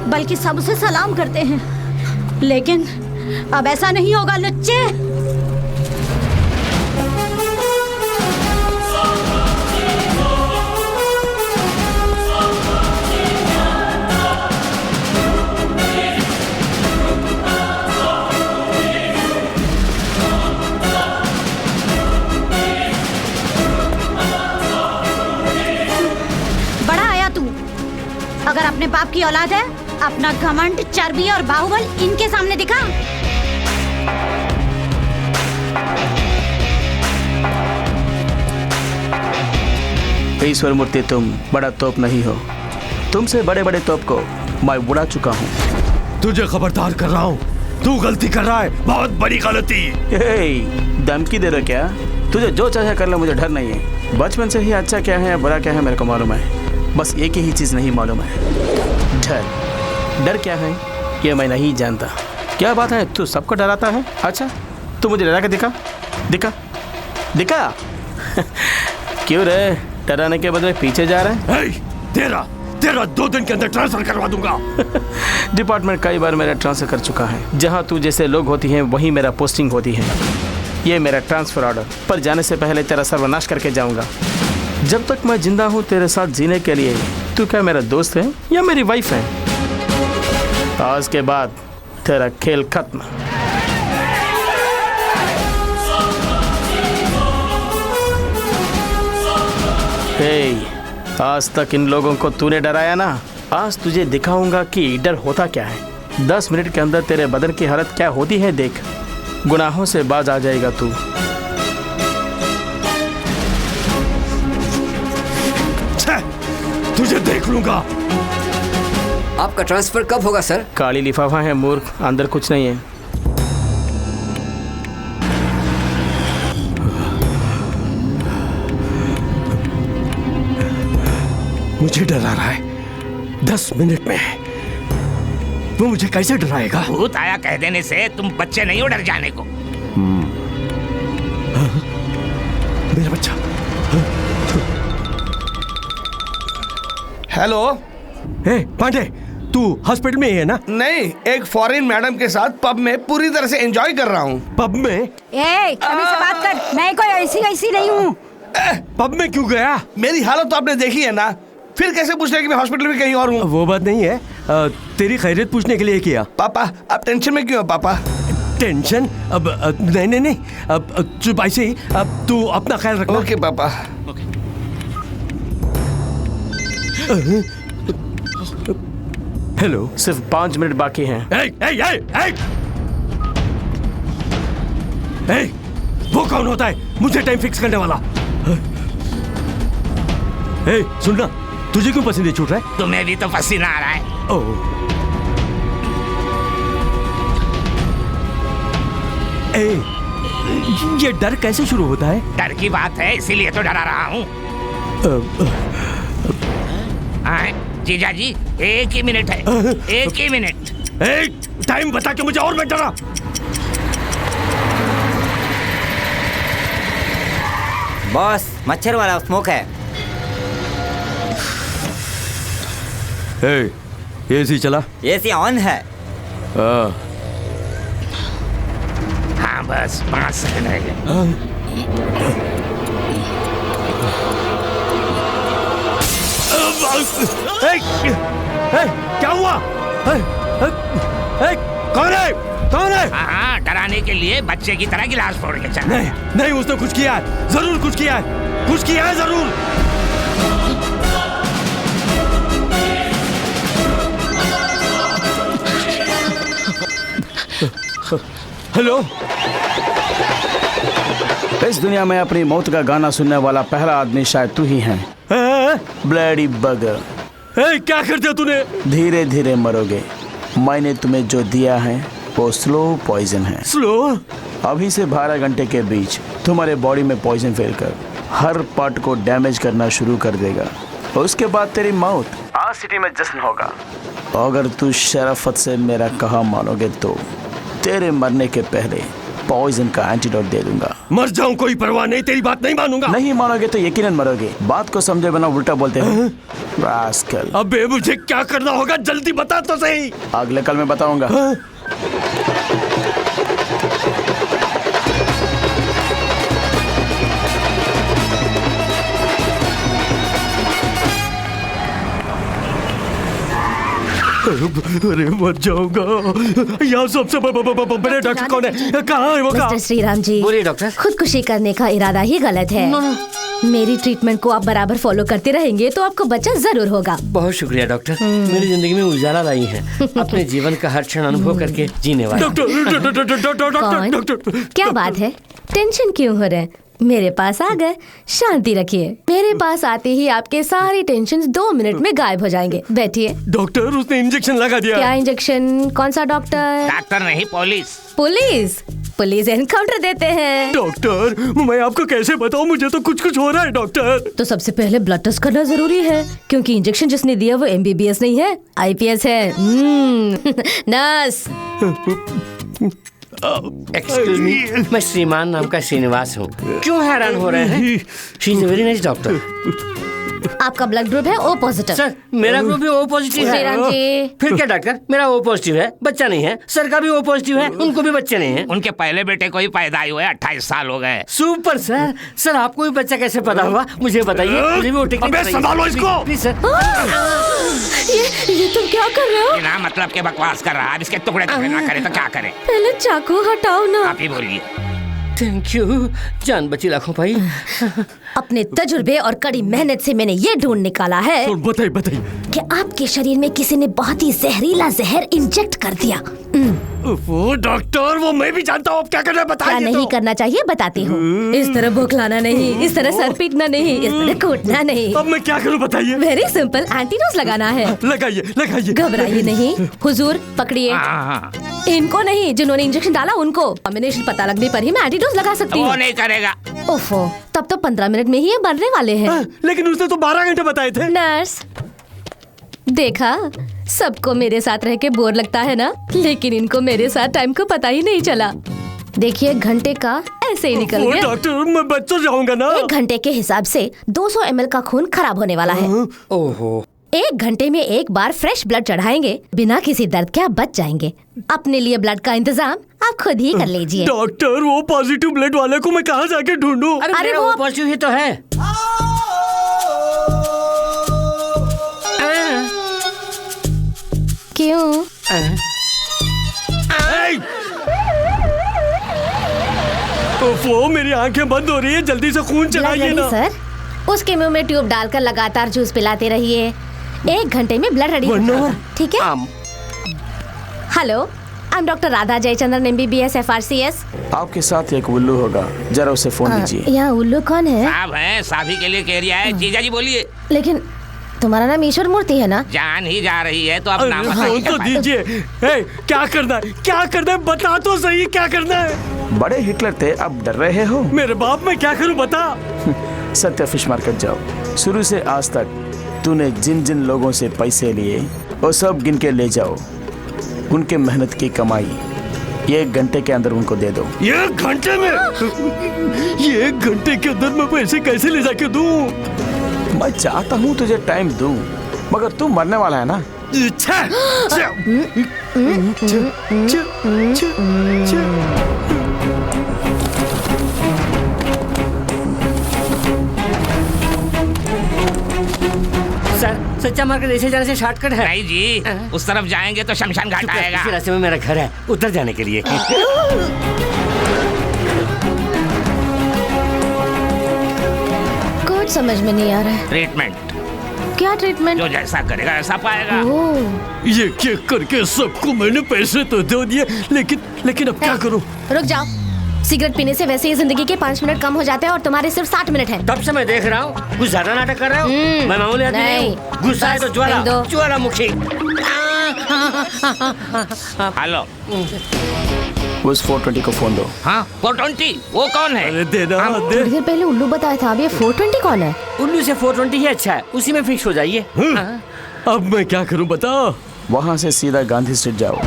बल्कि सब उसे सलाम करते हैं। लेकिन अब ऐसा नहीं होगा लुच्चे। अगर अपने बाप की औलाद है, अपना घमंड, चर्बी और बाहुबल इनके सामने दिखा। ईश्वर मूर्ति, तुम बड़ा तोप नहीं हो। तुमसे बड़े बड़े तोप को मैं उड़ा चुका हूँ। तुझे खबरदार कर रहा हूँ, तू गलती कर रहा है, बहुत बड़ी गलती। धमकी दे रहा क्या? तुझे जो चाहे कर ले, मुझे डर नहीं है। बचपन से ही अच्छा क्या है या बुरा क्या है मेरे को मालूम है। बस एक ही चीज़ नहीं मालूम है, डर। डर क्या है ये मैं नहीं जानता। क्या बात है, तू सबको डराता है? अच्छा, तू मुझे डरा के दिखा दिखा दिखा। क्यों रे, डराने के बदले पीछे जा रहा है? तेरा 2 दिन के अंदर ट्रांसफर करवा दूंगा। डिपार्टमेंट कई बार मेरा ट्रांसफर कर चुका है। जहाँ तू जैसे लोग होती हैं वहीं मेरा पोस्टिंग होती है। ये मेरा ट्रांसफर ऑर्डर, पर जाने से पहले तेरा सर्वनाश करके जाऊंगा। जब तक मैं जिंदा हूँ तेरे साथ जीने के लिए तू क्या मेरा दोस्त है या मेरी वाइफ है? आज के बाद तेरा खेल खत्म। आज तक इन लोगों को तूने डराया ना, आज तुझे दिखाऊंगा कि डर होता क्या है। 10 मिनट के अंदर तेरे बदन की हालत क्या होती है देख। गुनाहों से बाज आ जाएगा तू। तुझे देख लूंगा। आपका ट्रांसफर कब होगा सर? काली लिफाफा है मूर्ख, अंदर कुछ नहीं है। मुझे डरा रहा है 10 मिनट में। वो मुझे कैसे डराएगा? भूत आया कह देने से तुम बच्चे नहीं हो डर जाने को। मेरा बच्चा। हेलो। पांडे, तू हॉस्पिटल में ही है ना? नहीं, एक फॉरेन मैडम के साथ पब में पूरी तरह से एंजॉय कर रहा हूँ। पब में? अभी से बात कर, मैं कोई ऐसी नहीं हूँ। पब में क्यों गया? मेरी हालत तो आपने देखी है ना, फिर कैसे पूछ रहे कि मैं हॉस्पिटल में कहीं और हूँ? वो बात नहीं है, तेरी खैरियत पूछने के लिए किया। पापा, आप टेंशन में क्यों हो पापा? टेंशन? अब नहीं, अब चुप ऐसे ही। अब तू अपना ख्याल रखना। ओके पापा। हेलो, सिर्फ 5 मिनट बाकी हैं। वो कौन होता है मुझे टाइम फिक्स करने वाला? सुनना, तुझे क्यों पसीने छूट रहा है? तुम्हें भी तो पसीना आ रहा है। ये डर कैसे शुरू होता है? डर की बात है, इसीलिए तो डरा रहा हूँ। जीजा जी, एक ही मिनट है, एक ही मिनट। टाइम बता के मुझे और मत डरा। बॉस, मच्छर वाला स्मोक है। एसी चला? एसी ऑन है। हाँ बस 5 सेकंड रह गए। क्या हुआ? कौन है? कौन है? हाँ, डराने के लिए बच्चे की तरह गिलास फोड़ के चला। नहीं नहीं, उसने कुछ किया है, जरूर कुछ किया है, कुछ किया है जरूर। हेलो, इस दुनिया में अपनी मौत का गाना सुनने वाला पहला आदमी शायद तू ही है। ब्लडी बगर। क्या कर दिया तूने? धीरे धीरे मरोगे। मैंने तुम्हें जो दिया है वो स्लो पॉइजन है। स्लो? अभी से 12 घंटे के बीच तुम्हारे बॉडी में पॉइजन फैलकर हर पार्ट को डैमेज करना शुरू कर देगा। उसके बाद तेरी मौत। आज सिटी में जश्न होगा। अगर तू शराफत से मेरा कहा मानोगे तो तेरे मरने के पहले पॉइजन का एंटीडोट दे दूंगा। मर जाऊं कोई परवाह नहीं, तेरी बात नहीं मानूंगा। नहीं मानोगे तो यकीनन मरोगे। बात को समझे बिना उल्टा बोलते हो। रास्कल। अबे मुझे क्या करना होगा, जल्दी बता तो सही। अगले कल मैं बताऊंगा। अरे मर जाऊंगा। यहाँ सबसे बड़े डॉक्टर कौन है? कहाँ है वो? मिस्टर श्रीराम जी, बोलिए डॉक्टर। खुदकुशी करने का इरादा ही गलत है। मेरी ट्रीटमेंट को आप बराबर फॉलो करते रहेंगे तो आपको बच्चा जरूर होगा। बहुत शुक्रिया डॉक्टर, मेरी जिंदगी में उजाला लाई है। अपने जीवन का हर क्षण अनुभव करके जीने वाला। डॉक्टर, क्या बात है? टेंशन क्यों हो रहे हैं? मेरे पास आ गए, शांति रखिए। मेरे पास आते ही आपके सारी टेंशन 2 मिनट में गायब हो जाएंगे। बैठिए। डॉक्टर, उसने इंजेक्शन लगा दिया। क्या इंजेक्शन? कौन सा डॉक्टर? डॉक्टर नहीं, पुलिस। पुलिस? पुलिस एनकाउंटर देते हैं। डॉक्टर, मैं आपको कैसे बताऊं, मुझे तो कुछ हो रहा है डॉक्टर। तो सबसे पहले ब्लड टेस्ट करना जरूरी है, क्योंकि इंजेक्शन जिसने दिया वो MBBS नहीं है, IPS है। नर्स। एक्सक्यूज मी, मैं श्रीमान नाम का श्रीनिवास हूँ। क्यों हैरान हो रहे हैं? She is very nice doctor. आपका ब्लड ग्रुप है O पॉजिटिव। सर, मेरा ग्रुप भी O पॉजिटिव है। श्रीराम जी। फिर क्या डॉक्टर, मेरा O पॉजिटिव है, बच्चा नहीं है। सर का भी O पॉजिटिव है, उनको भी बच्चे नहीं है। उनके पहले बेटे को ही पैदा हुए 28 साल हो गए। Super sir. सर आपको भी बच्चा कैसे पता हुआ, मुझे बताइए। मुझे भी वो टेक्निक अबे संभालो इसको। Please sir. ये तुम क्या कर रहे हो? बिना मतलब के बकवास कर रहा है। अब इसके टुकड़े टुकड़े ना करे तो क्या करे? पहले चाकू हटाओ ना। आप ही बोलिए। थैंक यू, जान बची लाखों भाई। अपने तजुर्बे और कड़ी मेहनत से मैंने ये ढूंढ निकाला है बताइए कि आपके शरीर में किसी ने बहुत ही जहरीला जहर इंजेक्ट कर दिया। वो डॉक्टर, वो मैं भी जानता हूँ। क्या करना है बताइए। क्या नहीं करना चाहिए बताती हूँ। इस तरह बौखलाना नहीं, इस तरह सर पीटना नहीं, इस तरह कूटना नहीं। अब मैं क्या करूँ बताइए। वेरी सिंपल, एंटीडोज लगाना है। लगाइए। घबराइए नहीं। हुजूर पकड़िए। इनको नहीं, जिन्होंने इंजेक्शन डाला उनको। कॉम्बिनेशन पता लगने पर ही मैं एंटीडोज लगा सकती हूँ। वो नहीं करेगा। ओफो, तब तो 15 मिनट में ही ये बनने वाले हैं। लेकिन उसने तो 12 घंटे बताए थे। नर्स, देखा, सबको मेरे साथ रह के बोर लगता है ना, लेकिन इनको मेरे साथ टाइम को पता ही नहीं चला। देखिए, घंटे का ऐसे ही निकल गया। डॉक्टर, मैं बच तो जाऊंगा ना। 1 घंटे के हिसाब से 200 ml का खून खराब होने वाला है। ओहो। 1 घंटे में एक बार फ्रेश ब्लड चढ़ाएंगे, बिना किसी दर्द के आप बच जाएंगे। अपने लिए ब्लड का इंतजाम आप खुद ही कर लीजिए। डॉक्टर, वो पॉजिटिव ब्लड वाले को मैं कहाँ जाके ढूंढूं? अरे वो पॉजिटिव ही तो है। क्यों? वो मेरी आंखें बंद हो रही है, जल्दी से खून चढ़ाइए ना। सर, उसके मुंह में ट्यूब डालकर लगातार जूस पिलाते रहिए। 1 घंटे में ब्लड रेडी हो जाएगा, ठीक है? Hello, I am doctor Radha Jayachandran MBBS FRCS। आपके साथ एक उल्लू होगा, जरा उसे फोन कीजिए। यहाँ उल्लू कौन है? साहब है, साभी के लिए कह रिया है। जीजा जी बोलिए। लेकिन तुम्हारा नाम ईश्वर मूर्ति है ना? जान ही जा रही है तो अब नाम तो दीजिए। क्या करना है, क्या करना है, बता तो सही, क्या करना है। बड़े हिटलर थे, अब डर रहे हो? मेरे बाप मैं क्या करूं बता। सत्या फिश मार्केट जाओ। शुरू से आज तक तूने जिन जिन लोगों से पैसे लिए वो सब गिन के ले जाओ। उनके मेहनत की कमाई 1 घंटे के अंदर उनको दे दो। 1 घंटे में? ये 1 घंटे के अंदर मैं पैसे कैसे ले जाके दूं? मैं चाहता हूँ तुझे टाइम दूं, मगर तू मरने वाला है ना। सर, सच्चा मार्केट ऐसे जाने से शॉर्टकट है। नहीं जी, उस तरफ जाएंगे तो शमशान घाट आएगा। इसी रास्ते में मेरा घर है, उधर जाने के लिए। कुछ समझ में नहीं आ रहा है। ट्रीटमेंट। क्या ट्रीटमेंट? जो जैसा करेगा ऐसा पाएगा। ये क्या करके सबको मैंने पैसे तो दे दिए, लेकिन अब क्या करूं? रुक जाओ। सिगरेट पीने से वैसे ही जिंदगी के 5 मिनट कम हो जाते हैं और तुम्हारे सिर्फ 60 मिनट हैं। तब से मैं देख रहा हूँ कुछ ज्यादा नाटक कर रहे हो। मैं मामूली आदमी नहीं हूँ। गुस्सा है तो ज्वालामुखी। हेलो, उस 420 को फोन दो। हाँ 420, वो कौन है? अरे देना दे। थोड़ी देर पहले उल्लू बताया था, अब ये 420 कौन है? उल्लू से 420 ही अच्छा है, उसी में फिक्स हो जाइए। अब मैं क्या करूं बताओ? वहाँ से सीधा गांधी स्ट्रीट जाओ।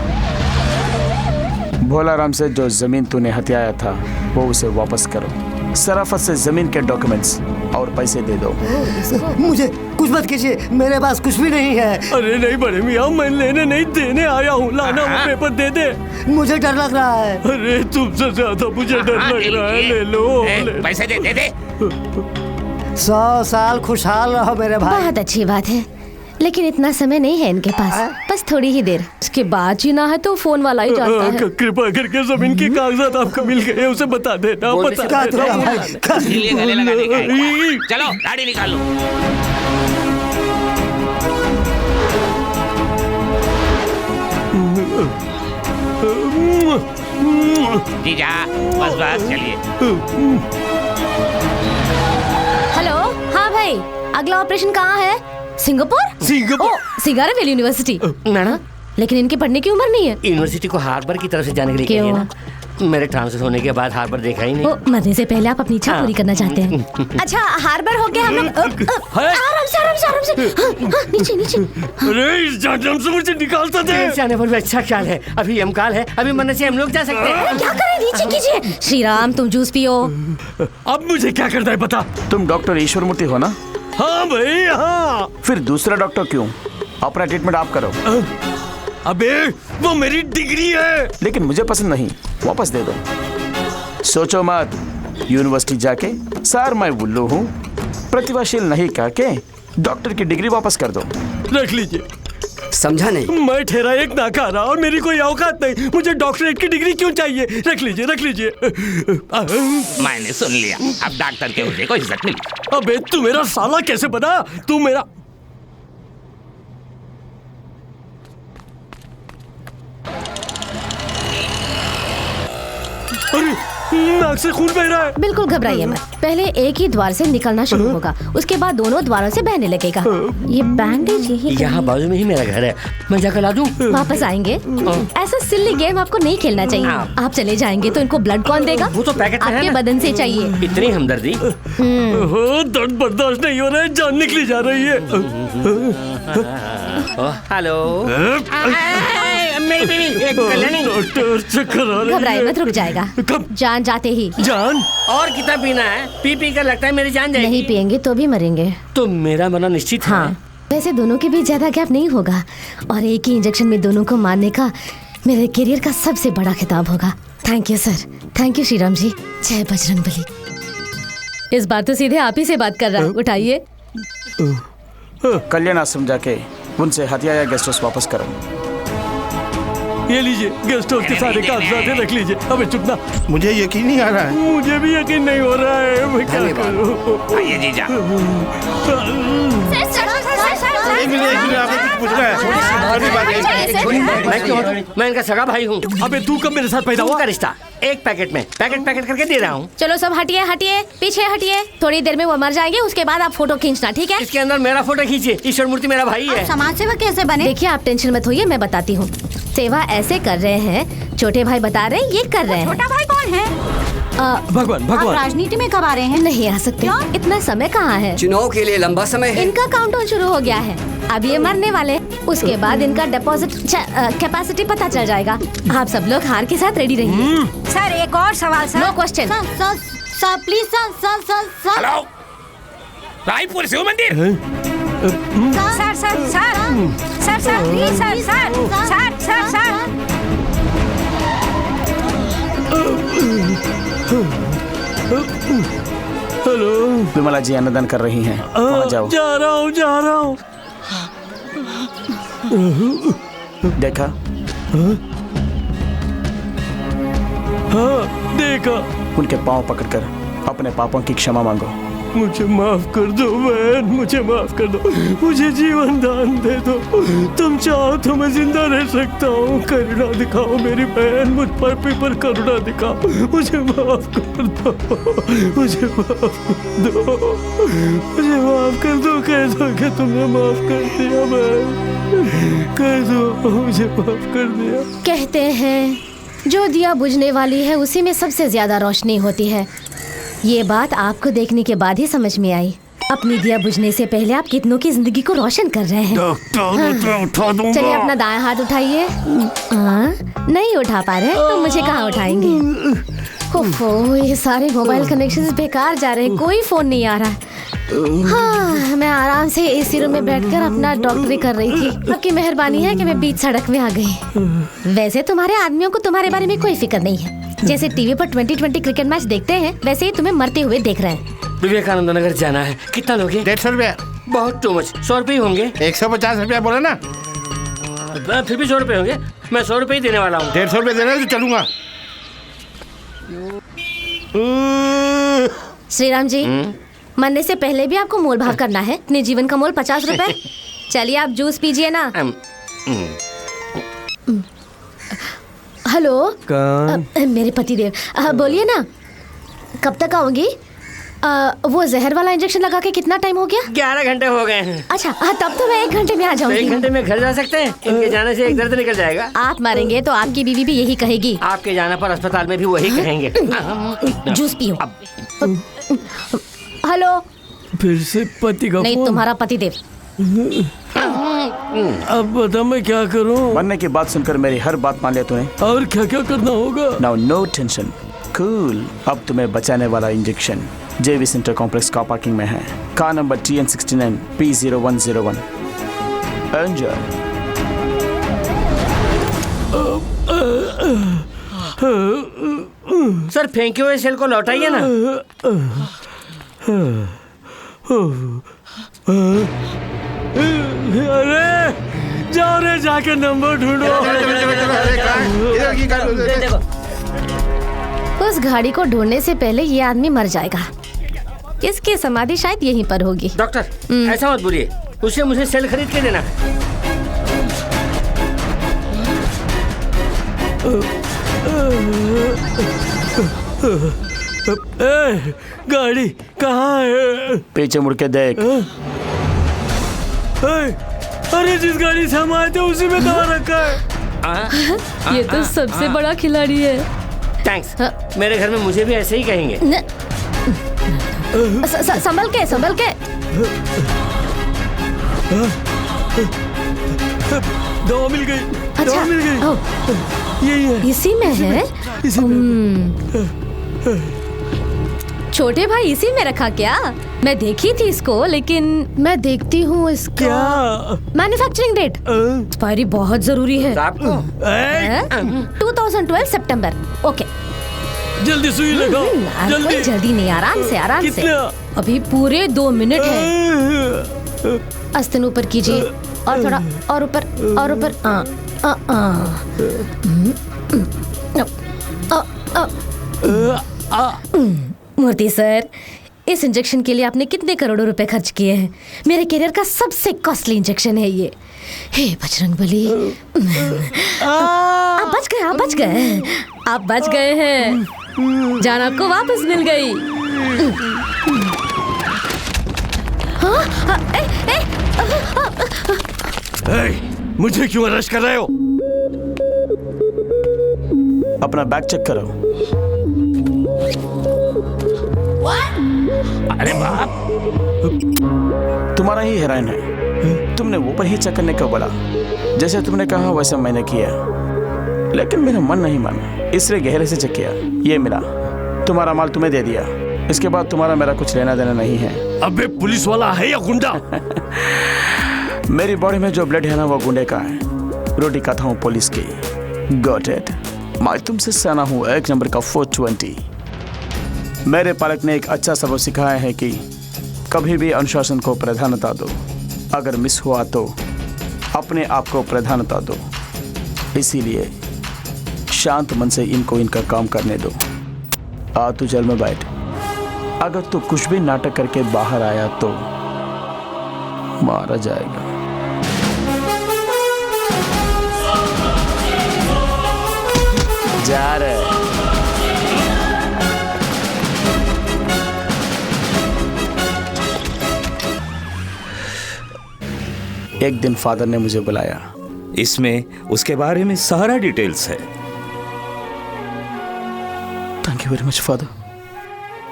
भोलाराम से जो जमीन तूने हथियाया था वो उसे वापस करो। सराफत से जमीन के डॉक्यूमेंट्स और पैसे दे दो। मुझे कुछ मत कीजिए, मेरे पास कुछ भी नहीं है। अरे नहीं बड़े मियाँ, मैं लेने नहीं देने आया हूँ। लाना वो पेपर दे दे। मुझे डर लग रहा है। अरे तुमसे ज्यादा मुझे डर लग रहा है। ले लो, पैसे दे दे। 100 साल खुशहाल रहो मेरे भाई। बहुत अच्छी बात है, लेकिन इतना समय नहीं है इनके पास, बस थोड़ी ही देर। इसके बाद जीना है तो फोन वाला ही जानता है। कृपा करके जमीन के कागजात आपको मिल गए, उसे बता देना। इसीलिए गले लगाने का है। चलो गाड़ी निकालो। जीजा बस चलिए। हेलो, हाँ भाई, अगला ऑपरेशन कहाँ है? सिंगापुर? सिंगारा वैली यूनिवर्सिटी। मैडम, लेकिन इनकी पढ़ने की उम्र नहीं है। यूनिवर्सिटी को हार्बर की तरफ से जाने के लिए क्यों? ना। मेरे ट्रांसफर होने के बाद हार्बर देखा ही नहीं। मरने से पहले आप अपनी इच्छा पूरी करना चाहते हैं। अच्छा, हार्बर हो गया हम लोग। आराम से। नीचे। अरे इस जहन्नम से मुझे निकालता दे। जाने पर भी अच्छा ख्याल है, अभी यमकाल है, अभी मरने से हम लोग जा सकते हैं। क्या करें? नीचे कीजिए। श्री राम, तुम जूस पियो। अब मुझे क्या करना है बता। तुम डॉक्टर ईश्वर मूर्ति हो ना? हाँ भाई हाँ। फिर दूसरा डॉक्टर क्यों? अपना ट्रीटमेंट आप करो। अबे वो मेरी डिग्री है। लेकिन मुझे पसंद नहीं, वापस दे दो। सोचो मत, यूनिवर्सिटी जाके सर मैं उल्लू हूँ, प्रतिभाशील नहीं कह के डॉक्टर की डिग्री वापस कर दो। रख लीजिए। समझा नहीं? मैं ठहरा एक नाकारा और मेरी कोई औकात नहीं। मुझे डॉक्टरेट की डिग्री क्यों चाहिए? रख लीजिए। मैंने सुन लिया, अब डॉक्टर के होने को इज्जत मिली। अबे तू मेरा साला कैसे बना? तू मेरा नाक से खून बह रहा है। बिल्कुल घबराइए मत, पहले एक ही द्वार से निकलना शुरू होगा, उसके बाद दोनों द्वारों से बहने लगेगा। ये बैंडेज यही यहाँ बाजू में ही मेरा घर है, मैं जाकर ला दूँ? वापस आएंगे। ऐसा सिल्ली गेम आपको नहीं खेलना चाहिए। आप चले जाएंगे तो इनको ब्लड कौन देगा? वो तो पैकेट में है आपके ना। बदन से चाहिए। इतनी हमदर्दी? दर्द बर्दाश्त नहीं हो रहा है, जान निकली जा रही है। हेलो, मेरी बीवी डॉक्टर चक्कर आ रही है। घबराइए मत, रुक जाएगा। जान जाते ही। जान? और कितना पीना है? पी कर लगता है मेरी जान जाएगी। नहीं पिएंगे तो भी मरेंगे। तो मेरा मरना निश्चित है। हाँ, वैसे दोनों के बीच ज्यादा गैप नहीं होगा और एक ही इंजेक्शन में दोनों को मारने का मेरे करियर का सबसे बड़ा खिताब होगा। Thank you sir, thank you Shriram ji. जय बजरंगबली। इस बार तो सीधे आप ही से बात कर रहा है, उठाइए। कल्याण आश्रम जाके उनसे हथियाया गेस्ट हाउस वापस करो। ये लीजिए, गेस्ट हाउस के सारे कागजात रख लीजिए। अबे चुप ना। मुझे यकीन नहीं आ रहा है। मुझे भी यकीन नहीं हो रहा है, मैं क्या करूं? आइए जीजा। मैं इनका सगा भाई हूँ। अबे तू कब मेरे साथ पैदा हुआ? का रिश्ता एक पैकेट में पैकेट करके दे रहा हूँ। चलो सब हटिए, पीछे हटिए। थोड़ी देर में वो मर जाएंगे, उसके बाद आप फोटो खींचना, ठीक है? इसके अंदर मेरा फोटो खींचिए। ईश्वर मूर्ति मेरा भाई है। समाज सेवा कैसे बने? देखिए आप टेंशन मत होइए, मैं बताती हूँ। सेवा ऐसे कर रहे हैं, छोटे भाई बता रहे हैं ये कर रहे हैं। छोटा भाई कौन है? भगवान आप राजनीति में कब आ रहे हैं? नहीं आ सकते, इतना समय कहाँ है? चुनाव के लिए लंबा समय है। इनका काउंटडाउन शुरू हो गया है, अब ये मरने वाले, उसके बाद इनका डिपॉजिट कैपेसिटी पता चल जाएगा। आप सब लोग हार के साथ रेडी रहिए। सर एक और सवाल sir. No question. Sir please sir. Hello, Raipur Shiv मंदिर। Sir please sir. Hello, Vimla ji अन्नदान कर रही हैं, वहाँ जाओ। जा रहा हूँ। देखा? हाँ देखा। उनके पाँव पकड़कर अपने पापों की क्षमा मांगो। मुझे माफ कर दो बहन, मुझे माफ कर दो, मुझे जीवन दान दे दो। तुम चाहो तो मैं जिंदा रह सकता हूँ। करुणा दिखाओ मेरी बहन, मुझ पर करुणा दिखाओ। मुझे माफ कर दो, मुझे माफ कर दो। कह दो कि तुमने माफ कर दिया बहन, कह दो मुझे माफ कर दिया। कहते हैं जो दिया बुझने वाली है उसी में सबसे ज्यादा रोशनी होती है। ये बात आपको देखने के बाद ही समझ में आई। अपनी दिया बुझने से पहले आप कितनों की जिंदगी को रोशन कर रहे हैं। उठा दूंगा। चलिए अपना दायां हाथ उठाइए। नहीं उठा पा रहे तो मुझे कहाँ उठाएंगे? ओफो, ये सारे मोबाइल कनेक्शंस बेकार जा रहे हैं, कोई फोन नहीं आ रहा। हाँ, मैं आराम से एसी रूम में बैठकर अपना डॉक्टरी कर रही थी। आपकी मेहरबानी है कि मैं बीच सड़क में आ गई। वैसे तुम्हारे आदमियों को तुम्हारे बारे में कोई फिक्र नहीं है। जैसे टीवी पर 2020 क्रिकेट मैच देखते हैं, वैसे ही तुम्हें मरते हुए देख रहे हैं। विवेकानंद नगर जाना है। कितना लोगे? 150 रुपया। बहुत टू मच। 100 रुपये होंगे। 150 रुपया बोला ना। फिर भी 100 रुपये होंगे। मैं 100 रुपये ही देने वाला हूँ। 150 रुपये देना तो चलूंगा। श्रीराम जी, मरने से पहले भी आपको मोल भाव करना है। अपने जीवन का मोल 50 रुपए। चलिए आप जूस पीजिए ना। हेलो, मेरे पतिदेव, बोलिए ना, कब तक आओगी? वो जहर वाला इंजेक्शन लगा के कितना टाइम हो गया? 11 घंटे हो गए हैं। अच्छा, तब तो मैं 1 घंटे में आ जाऊंगी। 1 घंटे में घर जा सकते हैं? इनके जाने से एक दर्द निकल जाएगा। आप मरेंगे तो आपकी बीवी भी यही कहेगी। आपके जाने पर अस्पताल में भी वही कहेंगे। जूस पियो। हेलो, फिर से पति का नहीं, तुम्हारा पतिदेव। अब बता मैं क्या करूं? मरने की बात सुनकर मेरी हर बात मान लिया तूने। और क्या क्या करना होगा? Now no tension, cool. अब तुम्हें बचाने वाला इंजेक्शन जेवी सेंटर कॉम्प्लेक्स कार पार्किंग में है। Car number TN69 P0101। Enjoy. Sir फेंके हुए सेल को लौटाइए ना। अरे जाओ रे, जाके नंबर ढूंढो। उस गाड़ी को ढूंढने से पहले ये आदमी मर जाएगा। इसकी समाधि शायद यहीं पर होगी। डॉक्टर ऐसा मत बोलिए, उसे मुझे सेल खरीद के देना। गाड़ी कहाँ है? पीछे मुड़ के देख। अरे जिस गाड़ी से हम आए थे उसी में दवा रखा है। ये तो सबसे बड़ा खिलाड़ी है। थैंक्स। मेरे घर में मुझे भी ऐसे ही कहेंगे। संभल के, संभल के। दवा मिल गई। अच्छा, दवा मिल गई। यही है। इसी में है। छोटे भाई इसी में रखा क्या? मैं देखी थी इसको, लेकिन मैं देखती हूँ इसका मैन्युफैक्चरिंग डेट। एक्सपायरी बहुत जरूरी है। 2012 सितंबर। ओके, जल्दी सुई लगाओ। जल्दी जल्दी नहीं, आराम से, आराम से। अभी पूरे 2 मिनट है। आस्ते ऊपर कीजिए, और थोड़ा और ऊपर, और ऊपर। मूर्ति सर, इस इंजेक्शन के लिए आपने कितने करोड़ों रुपए खर्च किए हैं? मेरे करियर का सबसे कॉस्टली इंजेक्शन है ये। हे बजरंगबली, आप बच गए, आप बच गए, आप बच गए हैं। जान आपको वापस मिल गई। मुझे क्यों अरेस्ट कर रहे हो? अपना बैग चेक करो। अरे बाप, तुम्हारा ही हेरोइन है। तुमने वो पर ही चेक करने को बोला। जैसे तुमने कहा वैसे मैंने किया, लेकिन मेरा मन नहीं माना, इसलिए गहरे से चेक किया। ये मिला, तुम्हारा माल तुम्हें दे दिया। इसके बाद तुम्हारा मेरा कुछ लेना देना नहीं है। अबे पुलिस वाला है या गुंडा? मेरी बॉडी में जो ब्लड है ना वो गुंडे का है। रोटी खाता हूँ पुलिस की। Got it. मैं तुमसे सना हूँ 1 नंबर का 420। मेरे पालक ने एक अच्छा सबक सिखाया है कि कभी भी अनुशासन को प्राधान्यता दो। अगर मिस हुआ तो अपने आप को प्राधान्यता दो। इसीलिए शांत मन से इनको इनका काम करने दो। आ तू जेल में बैठ। अगर तू कुछ भी नाटक करके बाहर आया तो मारा जाएगा। जा रहे एक दिन फादर ने मुझे बुलाया। इसमें उसके बारे में सारा डिटेल्स है। Thank you very much father.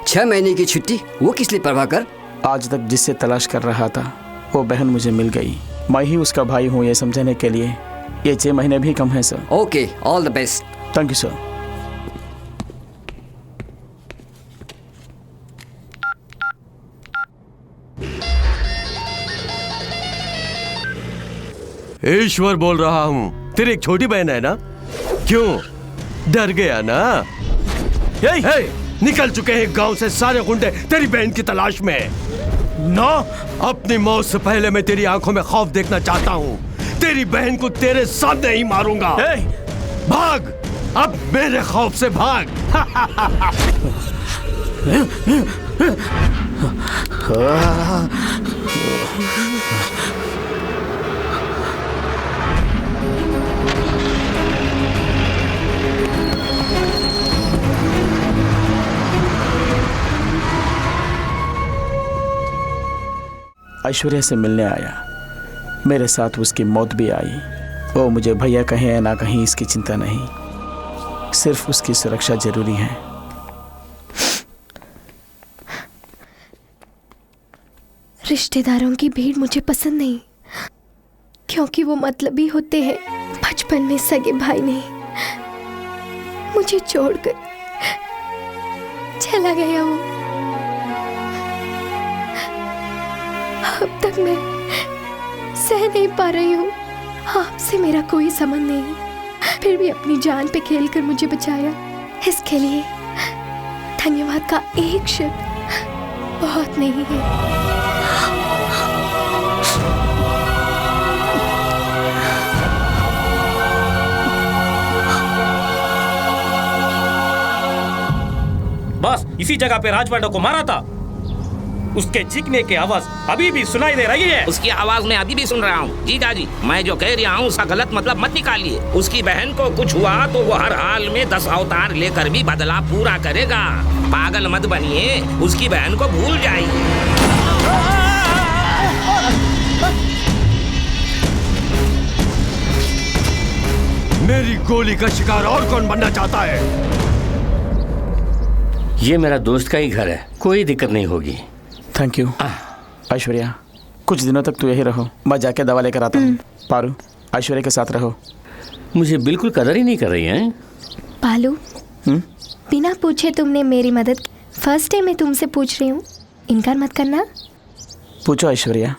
6 महीने की छुट्टी, वो किस लिए प्रभाकर? आज तक जिससे तलाश कर रहा था वो बहन मुझे मिल गई। मैं ही उसका भाई हूँ ये समझने के लिए ये 6 महीने भी कम है sir. Okay, all the best. Thank you sir. Ishwar बोल रहा हूँ। तेरी एक छोटी बहन है ना? क्यों डर गया ना? हे, निकल चुके हैं गांव से सारे गुंडे तेरी बहन की तलाश में। ना, अपनी मौत से पहले मैं तेरी आंखों में खौफ देखना चाहता हूँ। तेरी बहन को तेरे सामने ही मारूंगा। भाग, अब मेरे खौफ से भाग। ऐश्वर्या से मिलने आया। मेरे साथ उसकी मौत भी आई। वो मुझे भैया कहें या ना कहीं इसकी चिंता नहीं, सिर्फ उसकी सुरक्षा जरूरी है। रिश्तेदारों की भीड़ मुझे पसंद नहीं, क्योंकि वो मतलबी होते हैं। बचपन में सगे भाई ने मुझे छोड़कर चला गया हूँ। अब तक मैं सह नहीं पा रही हूँ। आपसे मेरा कोई संबंध नहीं, फिर भी अपनी जान पे खेलकर मुझे बचाया। इसके लिए धन्यवाद का एक शब्द बहुत नहीं है। बस इसी जगह पे राज पांडव को मारा था। उसके चीखने की आवाज अभी भी सुनाई दे रही है। उसकी आवाज मैं अभी भी सुन रहा हूँ। जीजा जी, मैं जो कह रहा हूँ उसका गलत मतलब मत निकालिए। उसकी बहन को कुछ हुआ तो वो हर हाल में 10 अवतार लेकर भी बदला पूरा करेगा। पागल मत बनिए, उसकी बहन को भूल जाइए। मेरी गोली का शिकार और कौन बनना चाहता है? ये मेरा दोस्त का ही घर है, कोई दिक्कत नहीं होगी। Thank you. ऐश्वर्या, कुछ दिनों तक तू यही रहो, मैं जाके दवा लेकर आता हूँ। पारू, ऐश्वर्या के साथ रहो। मुझे बिल्कुल कदर ही नहीं कर रही है। पालू, बिना पूछे तुमने मेरी मदद। फर्स्ट डे मैं तुमसे पूछ रही हूँ, इनकार मत करना। पूछो ऐश्वर्या।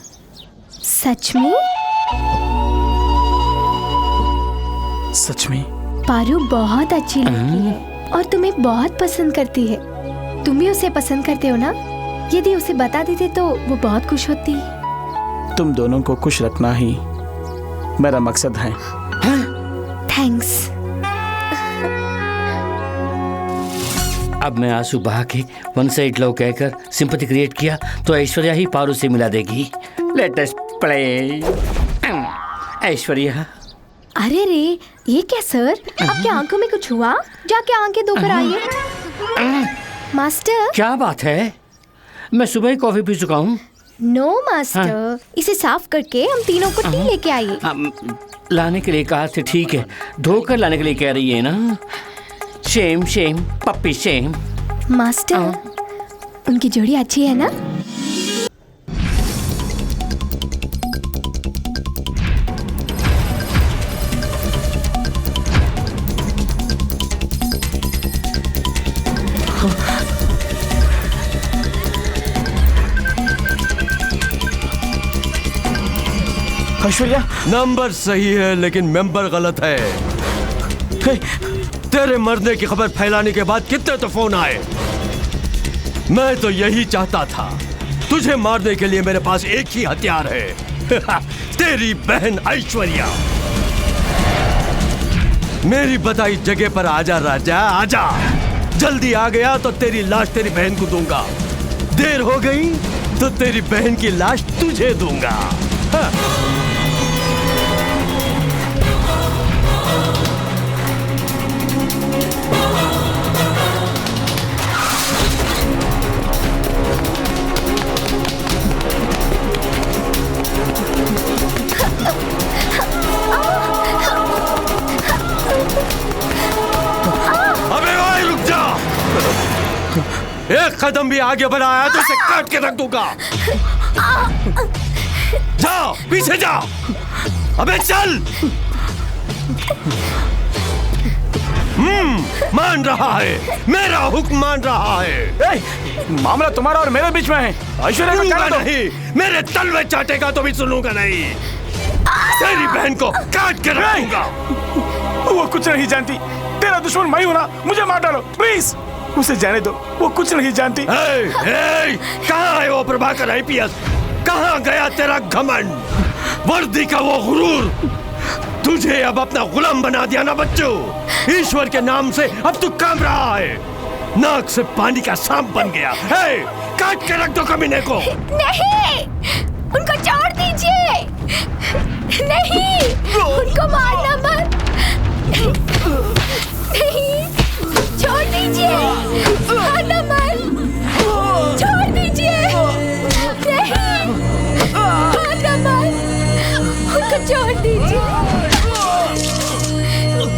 सच में? सच में? पारू बहुत अच्छी लड़की है और तुम्हें बहुत पसंद करती है। तुम भी उसे पसंद करते हो ना? यदि उसे बता देते तो वो बहुत खुश होती। तुम दोनों को खुश रखना ही मेरा मकसद है। थैंक्स। अब मैं आंसू बहा के वन साइड लव कहकर सिंपैथी क्रिएट किया तो ऐश्वर्या ही पारू से मिला देगी। Let us play. ऐश्वर्या। अरे रे, ये क्या सर? आपके आंखों में कुछ हुआ? जाके आंखें धोकर आइए। मास्टर। क्या बात है? मैं सुबह ही कॉफी पी चुका हूँ। नो मास्टर, इसे साफ करके हम तीनों को टी लेके आइए। लाने के लिए कहा थे, ठीक है। धोकर लाने के लिए कह रही है ना? Shem shame puppy shame. Master उनकी जोड़ी अच्छी है ना? ऐश्वर्या, नंबर सही है लेकिन मेंबर गलत है। तेरे मरने की खबर फैलाने के बाद कितने तो फोन आए। मैं तो यही चाहता था। तुझे मारने के लिए मेरे पास एक ही हथियार है तेरी बहन ऐश्वर्या। मेरी बताई जगह पर आजा राजा, आजा। जल्दी आ गया तो तेरी लाश तेरी बहन को दूंगा। देर हो गई तो तेरी बहन की लाश तुझे दूंगा। एक कदम भी आगे बढ़ाया तो इसे काट के रख दूंगा। जाओ पीछे जाओ। अबे चल। मान रहा है, मेरा हुक्म मान रहा है। मामला तुम्हारा और मेरे बीच में है। ऐश्वर्या को कहना नहीं, मेरे तलवे चाटेगा तो भी सुनूंगा नहीं। तेरी बहन को काट के रख दूंगा। वो कुछ नहीं जानती। तेरा दुश्मन मैं हूं ना, मुझे मार डालो प्लीज। उसे जाने दो, वो कुछ नहीं जानती। कहाँ है वो प्रभाकर आईपीएस? कहाँ गया तेरा घमंड, वर्दी का वो गुरूर? तुझे अब अपना गुलाम बना दिया ना बच्चों। ईश्वर के नाम से अब तू काम रहा है। नाक से पानी का सांप बन गया। काट के रख दो कमीने को। नहीं, उनको छोड़ दीजिए। नहीं, उनको मारना मत। नहीं, छोड़ दीजिए। मारना मत। छोड़ दीजिए। नहीं, मारना मत। उनको छोड़ दीजिए।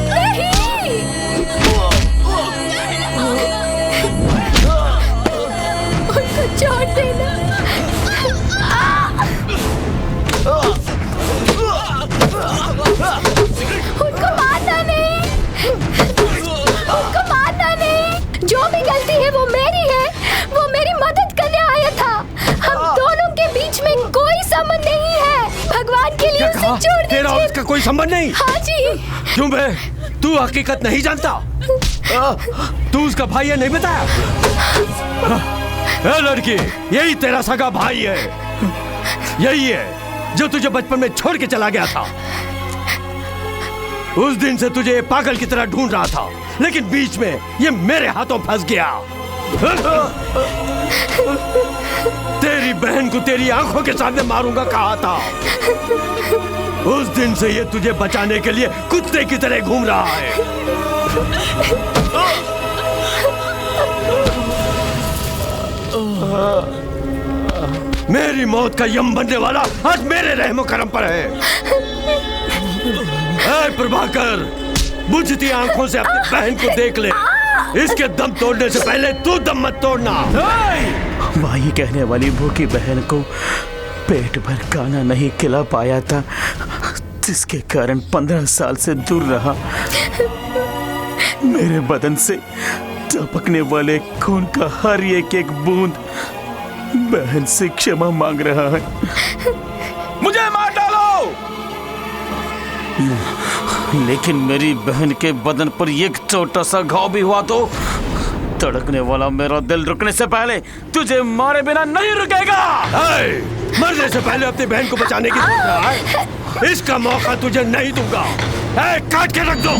नहीं, उनको छोड़ देना। उनको मारना नहीं। उनको मारना नहीं। जो भी गलती है वो मेरी है। वो मेरी मदद करने आया था। हम दोनों के बीच में कोई संबंध नहीं है। भगवान के लिए उसे छोड़ दीजिए। तेरा और उसका कोई संबंध नहीं? हाँ जी। क्यों बे? तू हकीकत नहीं जानता? तू उसका भाई है, नहीं बताया? लड़की, यही तेरा सगा भाई है। यही है जो तुझे बचपन में छोड़ के चला गया था। उस दिन से तुझे पागल की तरह ढूंढ रहा था, लेकिन बीच में ये मेरे हाथों फंस गया। तेरी बहन को तेरी आंखों के सामने मारूंगा कहा था। उस दिन से ये तुझे बचाने के लिए कुत्ते की तरह घूम रहा है। मेरी मौत का यम बनने वाला आज मेरे रहमो करम पर है। ऐ प्रभाकर, बुझती आंखों से अपनी बहन को देख ले। इसके दम तोड़ने से पहले तू दम मत तोड़ना। माही कहने वाली भूखी बहन को पेट भर खाना नहीं खिला पाया था, जिसके कारण 15 साल से दूर रहा। मेरे बदन से टपकने वाले खून का हर एक बूंद बहन से क्षमा मांग रहा है। मुझे मार डालो। लेकिन मेरी बहन के बदन पर एक छोटा सा घाव भी हुआ तो धड़कने वाला मेरा दिल रुकने से पहले तुझे मारे बिना नहीं रुकेगा। मरने से पहले अपनी बहन को बचाने की सोच रहा है? इसका मौका तुझे नहीं दूंगा। काट के रख दो।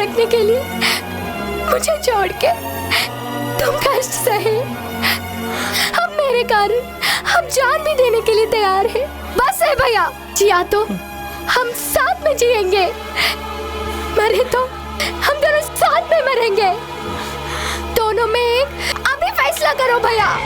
रखने के लिए मुझे छोड़ के तुम कष्ट सहे। अब मेरे कारण हम जान भी देने के लिए तैयार हैं। बस है भैया, जिया तो हम साथ में जिएंगे, मरे तो हम दोनों साथ में मरेंगे। दोनों में एक, अभी फैसला करो भैया।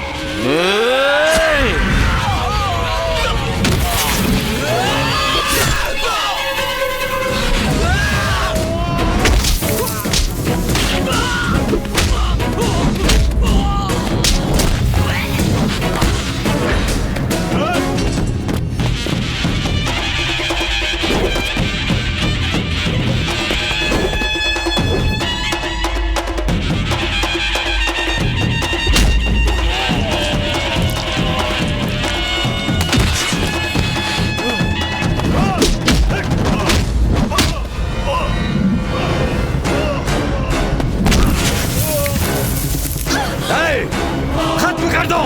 खत्म कर दो।